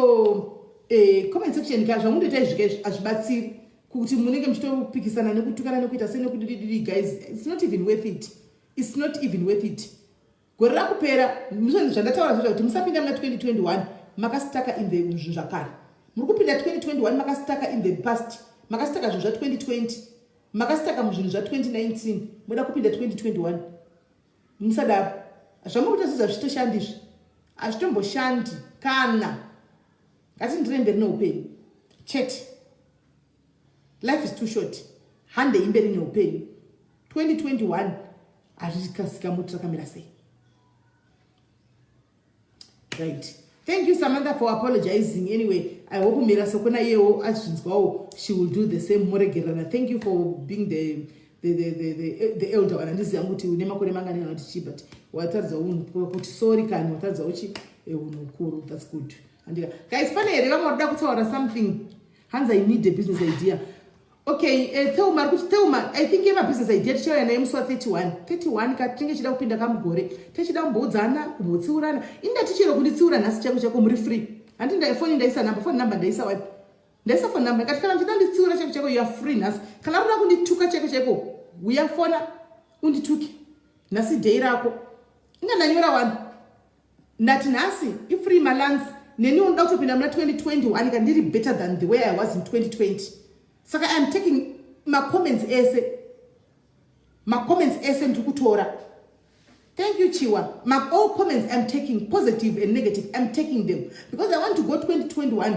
comment section ka zvamundoitai zvika hazvibatsiri kuti munenge muchitopikisana nekutukana nekuita sei nekudididi guys it's not even worth it gore rakupera zvandataura zvoita kuti musapinda muna 2021 makasitaka in the zvinhu zvakare muri kupinda 2021 makasitaka in the past makasitaka zvinhu zva2020 makasitaka muzvinhu zva2019 moda kupinda 2021 musadaro zvamukuita zvezva zvitoshandizvi hazvitomboshandi kana ngatindirei mberi neupenyu chete life is too short handei mberi neupenyu 2021 hazvikasika muti rakamira sei right. Thank you Samantha for apologizing anyway. I hope Mira Sokona yeo azvinzwawo she will do the same muregerana. Thank you for being the elder one. Andisi yangu kuti une makore mangani kana kuti but wataridza unhu kuti sorry kana wataridza uchi unhu that's good. Andika guys pane here vamwe kutaura something Hansa I need a business idea. Okay, Thelma, I think you have a business idea. Tichauya naye musi wa31 katinge chida kupinda kamugore tichida kumbodzana kumbotsiurana inda tichiro kunditsiura nhasi chako muri free handi ndaifoni ndaisa number phone number ndaisa wipe ndaisa phone number kati kana mchida nditsiura chako you are free nhasi kana unoda kundituka chako uyafona undituke nhasi day rako inga ndanyora one ndati nhasi ifree balance neni unoda kutopinda muna 2021 kandiri better than the way I was in 2020. So I'm taking my comments ndikutora. Thank you Chiwa. All comments I'm taking, positive and negative, I'm taking them because I want to go 2021.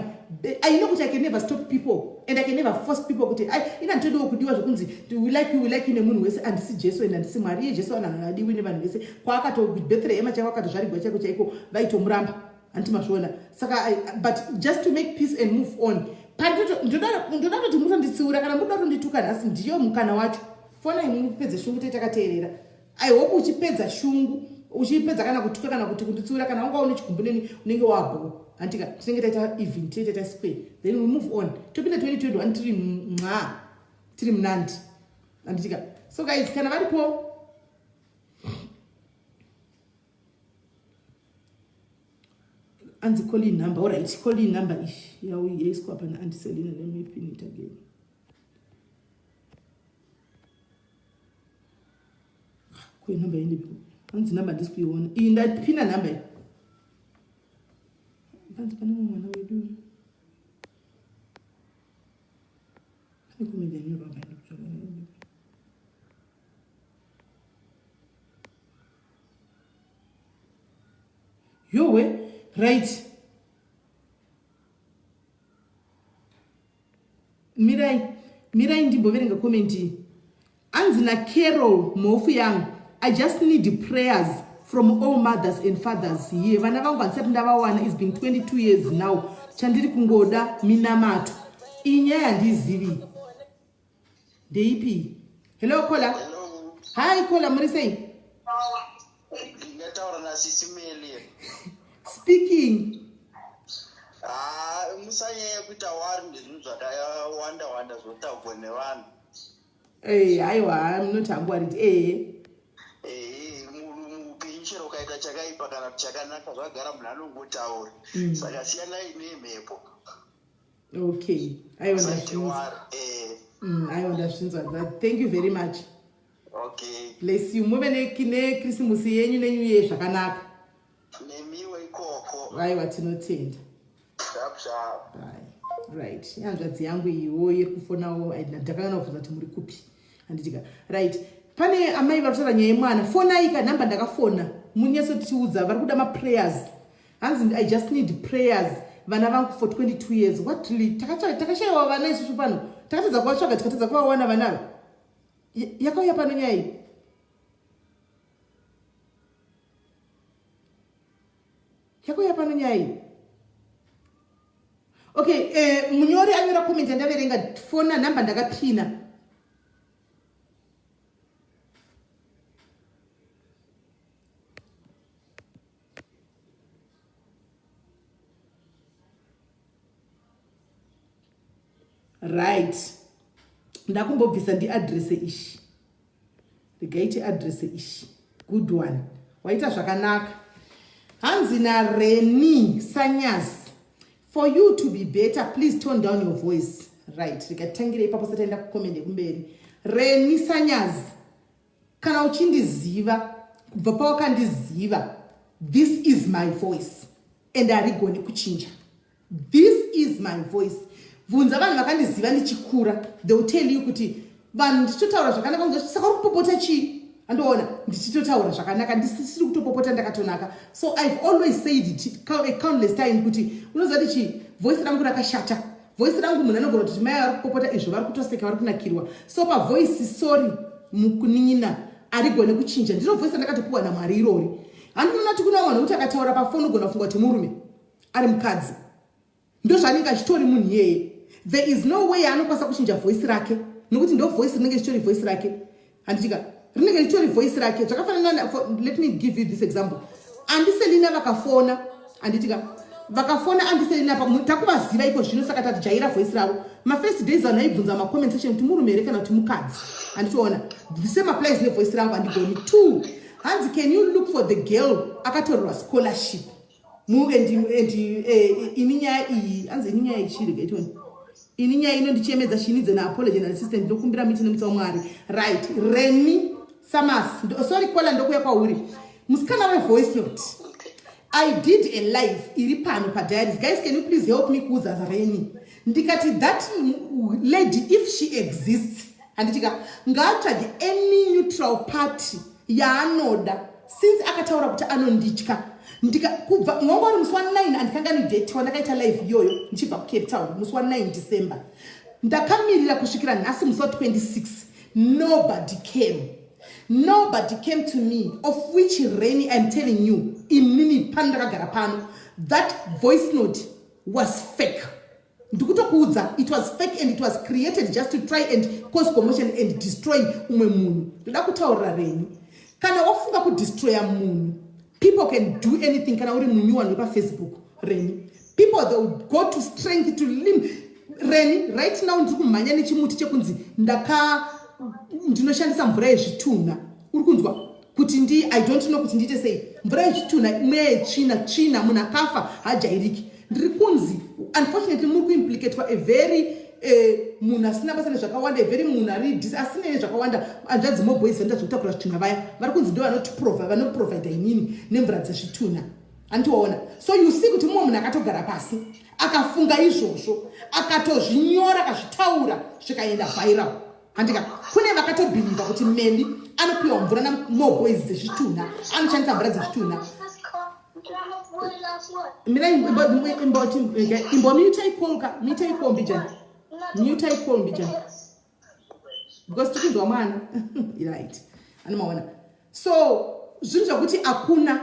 I know that I can never stop people and I can never force people to ina ntodo okudiwa zvokunzi we like you nemunhu wese andisi Jesu and andisi Maria Jesu anadiwi nevanhu vese kwakato Bethlehem chakakato zvarigwa chako chaiko vaitomuramba antimazvona saka but just to make peace and move on. Ndoda kuti musanditsiura kana muda kundituka nhasi ndiyo mukana wacho fona imupedze shungu tetakateerera I hope uchipedza shungu uchipedza kana kutuka kana kuti kunditsiura kana wanga une chigumbu neni unenge wabho antika tinenge taita event taita square then we move on topinda 2021 tiri mnandi anditika so guys kana varipo anzi call in number. All right, call in number. Yeah, we yes go up and Selina. Let me pin it again. Call number in the anzi number display one. In that pin a number. Anzi kana mwana wedu. Ani kumenya nyoba bani. anyway, right. Mirai ndimboverenga comment. Anzina Carol Mofu Young. I just need prayers from all mothers and fathers here. Vana vangu vansati ndavawana. It's been 22 years now. Chandiri kungoda minamato. Inyaya handizivi. Ndeipi. Hello Kola. Hello. Hi Kola, muri sei? Ndingataura nasisimeli. Speaking. Musanyanya kuita wari ndezvinhu zvakawanda zvotaurwa nevanhu. Aiwa, munotangwa riti muupenyu chero ukaita chakaipa kana kuti chakanaka zvagara munhu anongotaura. Saka siyanai nemhepo. Okay, I understand that. Thank you very much. Okay. Bless you. Muve neChristmas yenyu neNew Year zvakanaka. Nemiwe ikoko. Aiwa, tinotenda. Sharp. Right. Hanzvadzi yangu iwo iri kufonawo ndakangana kubvunza kuti muri kupi. Handitika. Right. Pane amai vari kutaura nyaya yemwana. Fonai kanhamba ndakafona. Munyatso tichiudza vari kuda maprayers. Hanzi I just need prayers. Vana vangu for 22 years. What really? Takashaiwa vana isusu pano. Takatadza kuvatsvaga tikatadza kuvawana vanava. Yakauya pano nyaya iyi. Yakauya pano nyaya iyi. Okay, munyori anyora comment ndaverenga fona namba ndakapina. Right. Ndakumbobvisa ndiadrese ishi. Ndigaiti adrese ishi. Good one. Waita zvakanaka. Hanzi naReni Sanyas. For you to be better, please tone down your voice. Right. Rikatangire ipapo sataenda kukomende kumberi. Reni Sanyas. Kana uchindiziva, kubva pawakandiziva. This is my voice. And harigoni kuchinja. This is my voice. Vunza vanhu vakandiziva ndichikura. They will tell you kuti vanhu ndichitotaura zvakanaka saka uri kupopota chii? Andoona ndichitotaura zvakanaka ndisiri kutopopota ndakatonaka. So I've always said it countless time kuti unoziva kuti voice rangu rakashata. Voice rangu munhu anogona kuti mai vari kupopota izvo vari kutoseka vari kunakirwa. So pa voice sorry mukunin'ina harigoni kuchinja. Ndiro voice randakatopiwa naMwari irori. Handinoona kuti kuna vanhu kuti akataura pafoni ugona kufunga kuti murume ari mukadzi. Ndo zvanenge achitori munhu iyeye. There is no way anokwanisa kuchinja voice rake. Nokuti ndo voice rinenge chitori voice rake. Handitika rinenge chitori voice rake. Zvakafanana, let me give you this example. Andiselina vakafona. Handitika vakafona Andiselina takuvaziva iko zvino saka tatijaira voice ravo. Ma first days vanhu vaibvunza ma comment section kuti murume here kana kuti mukadzi. Handitoona. The same applies ne voice rangu handigoni. 2. Hanzi, can you look for the girl akatorerwa scholarship? Ininya iyi anze ininya ichiri gaitoni ininya ino ndichemedza shinidze na apology na assistant ndokumbira miti nemutsa Mwari. Right. Reni Samas. Sorry Kola ndokuya kwauri. Musikana we voice note. I did a live iri pano pa diaries. Guys, can you please help me kuza Reni? Ndikati that lady, if she exists, handitika ngatsvage any neutral party yaanoda since akataura kuti anonditya. Ndika kubva ngongori musi wa9 andikanga ni date wandakaita live iyoyo ndichibva ku Cape Town musi wa9 December. Ndakamirira kusvikira nhasi musi wa26. Nobody came to me, of which Reni, I'm telling you, inini pandakagara pano, that voice note was fake. Ndikutokuudza, it was fake and it was created just to try and cause commotion and destroy umwe munhu. Ndoda kutaura Reni. Kana wafunga kudestroya munhu, people can do anything. Kana uri munyuwani pa Facebook, Reni. People, they will go to strength to limb. Reni, right now ndiri kumhanya nechimuti chekunzi ndinoshandisa mvura yezvitunha. Uri kunzwa kuti I don't know kuti ndiite sei. Mvura yezvitunha imwe yetsvina munhu akafa hajairiki. Ndiri kunzi unfortunately muri kuimplicate a very munhu asina basa nezvakawanda, a very munhu ari asina nezvakawanda. Anzvadzi moboys vanoita zvekutakura zvitunha vaya vari kunzi ndo vanoprovide inini nemvura dzezvitunha. Andiwaona. So you see kuti mumwe munhu akatogara pasi akafunga izvozvo akatozvinyora akazvitaura zvikaenda viral. Handika kune vakatobhiliva kuti Mendi anopiwa mvura namoboys dzezvitunha, anoshandisa mvura dzezvitunha. mina imbo mutaicall mbijani mutaicall mbijani because tikunzwa mwana right animaona so zvinhu zvakuti akuna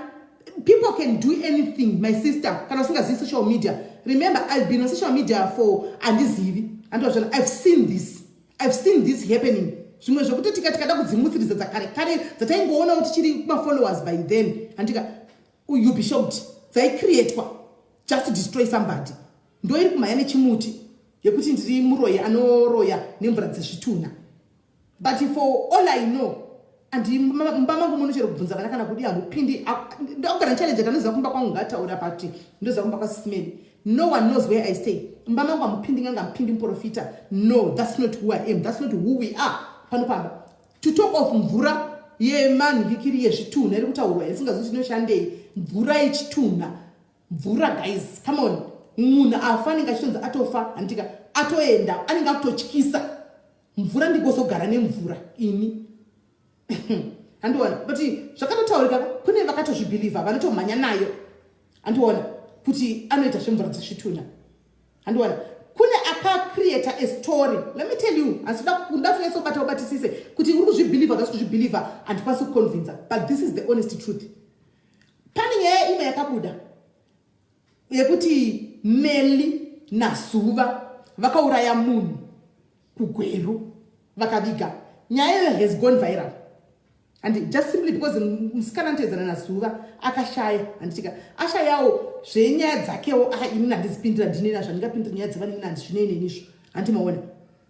people can do anything my sister kana usingazivi social media. Remember, I've been on social media for andizivi and I've seen this happening. Zvimwe zvokuti tikada kudzimutsiridza dzakare dzataingoona kuti chiri kuma-followers by then andika you be shocked dzaicreatwa just to destroy somebody. Ndo iri kumhanya nechimuti yekuti ndiri muroyi anoroya nemvura dzezvitunha. But for all I know, and mbama kumono chero kubvunza kana kana kuti amupindi ndakugara challenge kanoziva kumba kwangu ngataura pati ndoziva kumba kwaSmeli. No one knows where I stay. Mbama kwa mpindi nganga mpindi mprofita. No, that's not who I am. That's not who we are. Panopamba. To talk of mvura ye man vikiri yezvitunha iri kutaurwa yasingazivi kuti inoshandei. Mvura yechitunha. Mvura guys, come on. Munhu afani ngachitonza atofa andika atoenda anenge akutotyisa. Mvura ndikosogara nemvura ini. Andiona but zvakatotaurika kune vakatozvibhilivha vanotomhanya nayo andiona kuti anoita zvemvura dzezvitunha andiona kune akacreata a story. Let me tell you asida ndatonyatsobata ubatisise kuti uri kuzvibhilivha kasi kuzvibhilivha handikwanisi kuconvinza but this is the honest truth. Pane nyaya imwe yakabuda yekuti Meli naZuva vakauraya munhu kuGweru vakaviga. Nyaya has gone viral. And just simply because musikana ntoedzana naZuva akashaya anditika ashayawo zvenyaya dzakewo ini handizipindira ndinena zvandingapindira nyaya dzevanini handizvinei handimaona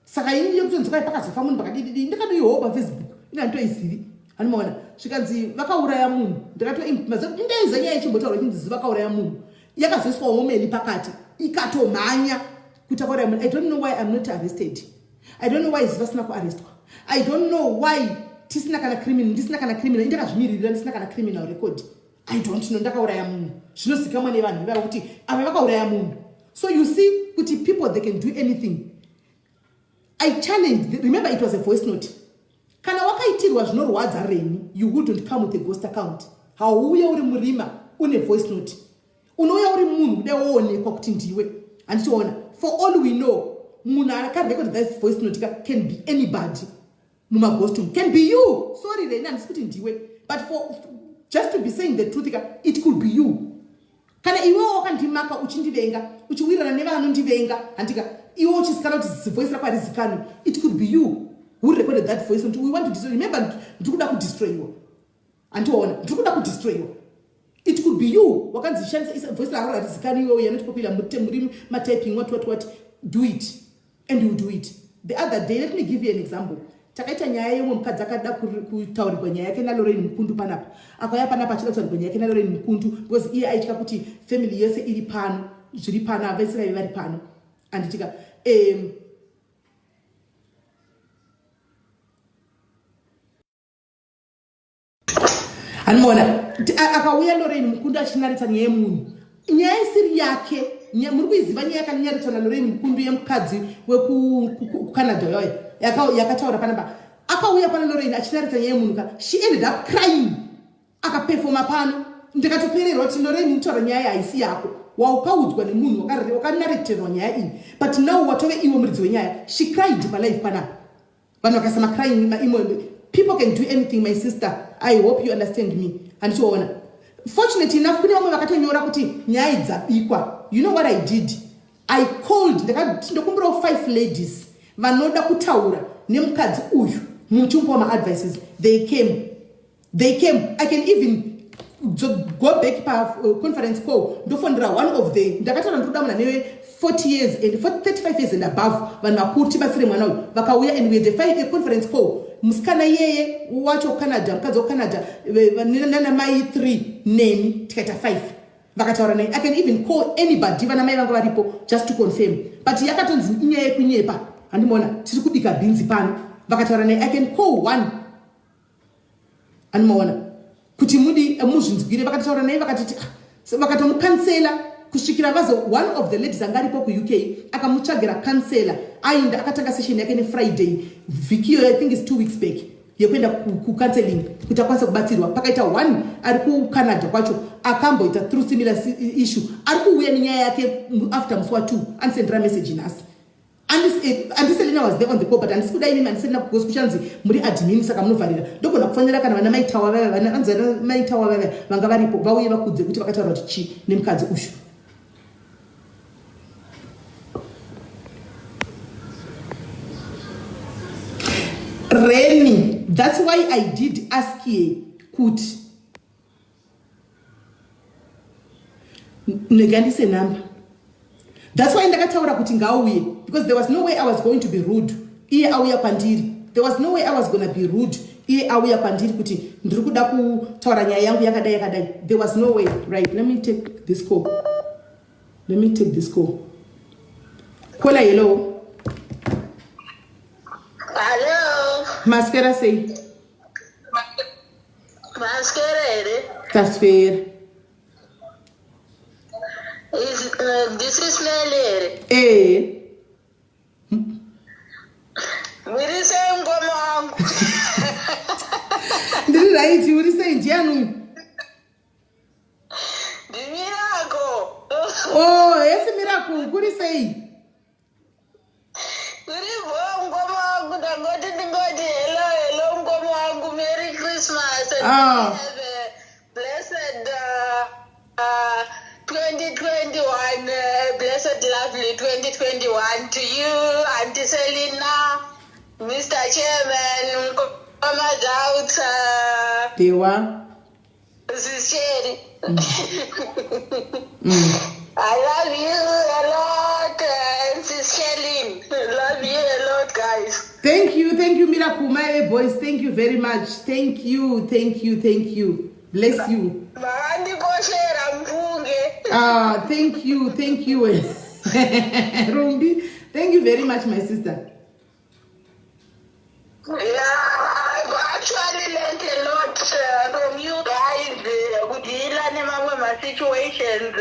saka ini yekutonzi kwai pakazofa munhu pakadididi ndikatoihopa paFacebook ini handitoizivi handimaona zvikanzi vakauraya munhu ndaiza nyaya ichimbotaura chinzi Zuva vakauraya munhu yakazoiswawo Meli pakati ikatomhanya kuti akauraya munhu. I don't know why I'm not arrested. I don't know why Zuva asina kuarrestwa. I don't know why ndisina kana criminal ndakazvimirira ndisina kana criminal record. I don't know ndakauraya munhu zvinozikamwa nevanhu vava kuti ava vakauraya munhu. So you see kuti people they can do anything. I challenged, remember it was a voice note. Kana wakaitirwa zvinorwadza Reni, you wouldn't come with a ghost account. Hauya uri murima une voice note. Unouya uri munhu udewoonekwa kuti ndiwe. Andichiona for all we know munhu akarecord that voice note can be anybody. Muma costume can be you. Sorry, Reni, I'm speaking to you. But for just to be saying the truth, it could be you. Kana iwe wakandimaka uchindivenga, uchiwirana nevanondivenga, andika iwe uchisikana kuti voice rako harizikani. It could be you who recorded that voice. We want to destroy. Remember, ndikuda kudestroy you. Antiona, ndikuda kudestroy you. It could be you. Wakanzishandisa voice rako harizikani iwe you're not popular muri typing what. Do it. And you do it. The other day, let me give you an example. Takaita nyaya yemwe mukadzi akada kutaurirwa nyaya yake naLorraine Mukundu panapa. Akauya panapa achida kutaurirwa nyaya yake naLorraine Mukundu because iye aitya kuti family yese iri pano, zviri pano, avese vari pano. Anditika Anmona akauya Lorraine Mukundu achinaritsa nyaya yemunhu. Nyaya isiri yake. Muri kuiziva nyaya yakanyaritwa naLorraine Mukundu yemukadzi wekuCanada yoyo yakataura panapa. Akauya pana Lorraine achinaritsa nyaya yemunhu. She ended up crying. Akaperforma pano. Ndikatopererwa kuti Lorraine utaura nyaya haisi yako. Waukaudzwa nemunhu wakanarratirwa nyaya iyi. But now watove iwe muridzi wenyaya. She cried palive panapa. Vanhu vakasema crying people can do anything, my sister. I hope you understand me. Andichiona. Fortunately enough, kune vamwe vakatonyora kuti nyaya dzabikwa. You know what I did? I called ndokumbirawo 5 ladies vanoda kutaura nemukadzi uyu muchumba wama-advices. They came. I can even go back pa conference call ndofondera one of the ndakataura ndikudamana newe 35 years and above vanhu vakuru tibatsire mwana uyu vakauya and we had a conference call. Musikana yeye wacho Canada, mukadzi waCanada nana mai 3 neni tikaita 5 vakataura naye. I can even call anybody vana mai vangu varipo just to confirm. But yakatonzi inyaya yekunyepa handimona tiri kubika bhinzi pano vakataura naye. I can call one handimona kuti mudi muzvinzwire vakataura naye vakatiti vakatomukansela kusvikira vazo one of the ladies angaripo kuUK akamutsvagira kansela aenda akatanga session yake neFriday vhiki iyo I think is 2 weeks back yekuenda kucounseling kuti akwanise kubatsirwa. Pakaita one ari kuCanada kwacho akamboita through similar issue, ari kuuya nenyaya yake after musi wa 2 andisendera message nhasi. Andiselina was there on the call, but andisi kudai mimi andisendera because kuchanzi muri admin saka munovharira. Ndogona kufanira kana vana maitawa vava vana anzana maitawa vava vanga varipo vauye vakudze kuti vakataura kuti chi nemukadzi ushu. Reni, that's why I did ask ye kuti negandise number. That's why ndakataura kuti ngauye, because there was no way I was going to be rude. Iye auya pandiri. There was no way I was going to be rude. Iye auya pandiri kuti ndiri kuda kutaura nyaya yangu yakadai yakadai. There was no way. Right, let me take this call. Caller, hello. Hello. Mascara say. Masquerade. That's fair. This is Nelly. Eh. We're saying go on. Ndiri right, you were saying Janu. The miracle. Oh, yes, a miracle. What do you say? Hello, Merry Christmas and Ah. have a blessed 2021, blessed lovely 2021 to you, Auntie Selina, Mr. Chairman, Mama Daughter, Dewa. Mrs. Sherry. I love you a lot, Mrs. Shelly. Love you a lot, guys. Thank you, Miracle, my boys. Thank you very much. Thank you. Bless you. Thank you. Rumbi, thank you very much, my sister. Yeah, I've actually learned a lot from you guys. With my situations.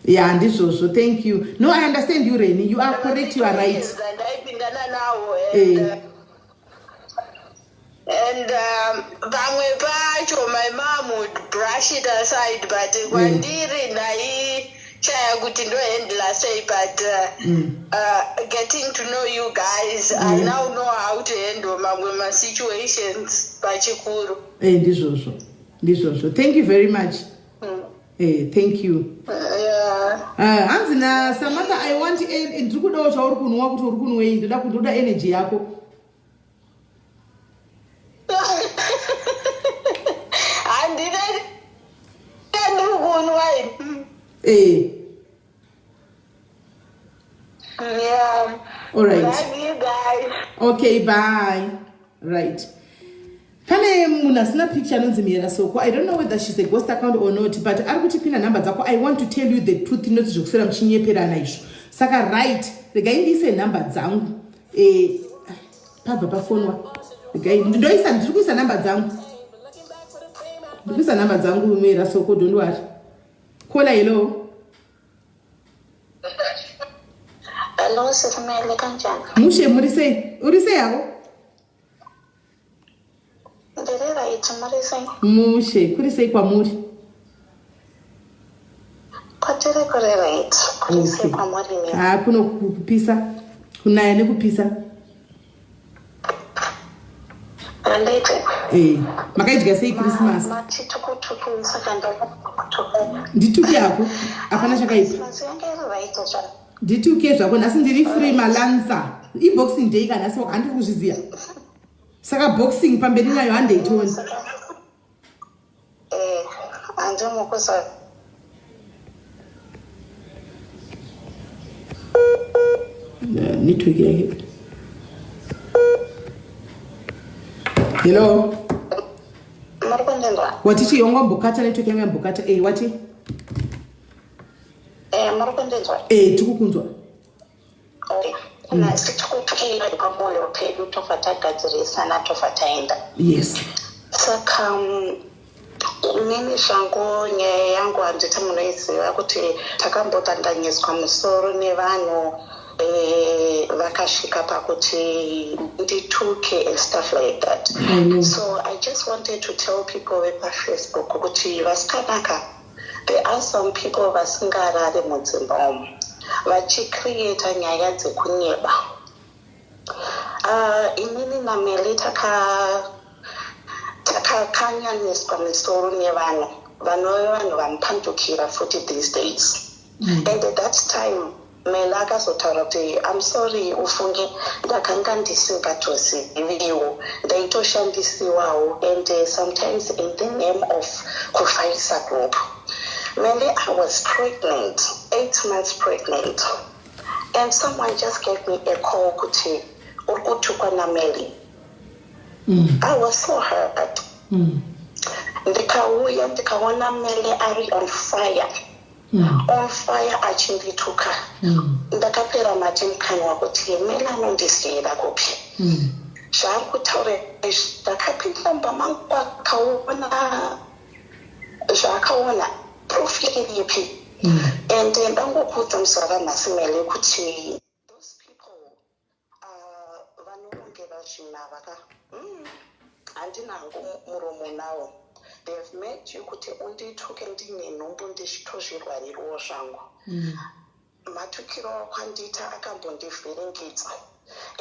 Yeah, and this also. Thank you. No, I understand you, Reni. You are correct. You are right. And I've been done now. And my mom would brush it aside, but one day but getting to know you guys, I now know how to handle my situations. This also. Thank you very much. Thank you. Anzina Samantha, I want to do energy yako. And did I do one way? Yeah. All right. Love you guys. Okay, bye. Right. Pane munasina picture nonzimira soko. I don't know whether she's a ghost account or not, but arikutipina number dzako. I want to tell you the truth, not zvokusera mchinyepera naizvo. Saka right, regaindise number dzangu. Pabva pafonwa. Ndoisa ndikuisa number dzangu. Ndikuisa number dzangu mera soko, don't worry. Caller, hello. Hello, Sifumele kanjani? Mushe urise yako? Ndirera itumarisai. Mushe, kurisei kwa muri. Kwatere korera itu. Kurisei kwa muri ni. Kuno kupisa. Kunaya nekupisa. Andete. Makaidya sei Christmas. Mati tukutuku sakanda kutuku. Ndituki yako? Apana chakaipa. Ndituki zvako nasi ndiri free malanza. Boxing day kana so handiri kuzviziya. Saka boxing pamberi nayo handeitoni. Andomukusa. Network yake. Hello. Marukondendwa. Watichi yongo mbukata network yanga mbukata. Wati? Marukondendwa. Tikukunzwa. Na situkutukila pamoyo pedu tofata gadzirisa na tofata enda. Yes. Saka mimi shango nye yangu andita munoiziva kuti takambotandanyiswa musoro nevanhu vakasvika pakuti ndituke and stuff like that. So I just wanted to tell people vepafacebook kuti vasikanaka, there are some people vasingarari mudzimba umu vachicreata nyaya dzekunyeba. Inini naMeli takakanyaniswa misoro nevanhu vanove vanopandukira futi these days. And at that time Meli akazotaura kuti I'm sorry ufunge ndakanga ndisingatoziviwo ndaitoshandisiwawo, and sometimes in the name of kufaisa group. Meli, I was pregnant, 8 months pregnant, and someone just gave me a call kuti urikutukwa naMeli. I was so hurt. Ndikauya ndikaona Meli ari on fire. On fire achindituka. Ndakapera matimkanwa kuti Meli anondisiyira kupi. Zvaari kutaura ndakapinda mumba mangu akaona zvaakaona proof iripi. And ndangokudza musara nhasi Meli kuti those people vanorongera zvinhu handinango muromo nawo. They have made you kuti undituke ndine nhumbu nditozvirwarirawo zvangu. Matukiro akwandiita akambondivhiringidza.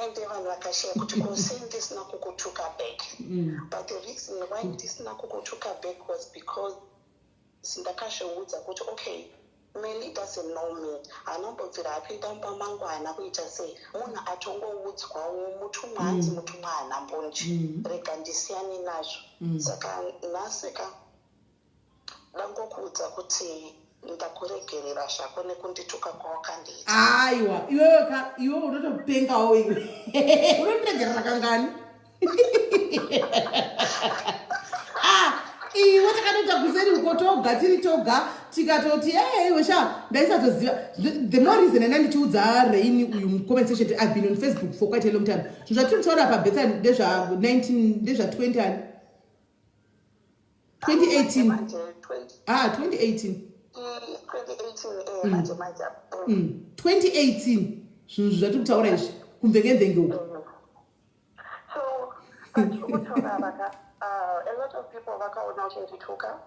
And vanhu vakashiya kuti kose ndisina kukutuka back. But the reason why ndisina kukutuka back was because ndakazviudza kuti okay, Meli doesn't know me. Anambobvira apinda mumba mangu haana kuita sei. Munhu atongoudzwawo mutumwa hanzi mutumwa haana mbonje. Rega ndisiyane nazvo. Saka nhasika ndangokuudza kuti ndakuregerera zvako nekundituka kwawakandiita. Aiwa, iwe unotopengawo iwe. Unotoregerera kangani? Iwe takatoita kuseri uko toga tiri toga tikatoti wesha ndaisatoziva. The more reason enda ndichiudza Rain uyu mucomment section kuti I've been on Facebook for quite a long time. Zvinhu zvatiri kutaura paBethany ndezva 2018. 2018. 2018 zvinhu zvatiri kutaura izvi kumvengenzenge uko. So a lot of people vakaona uchindituka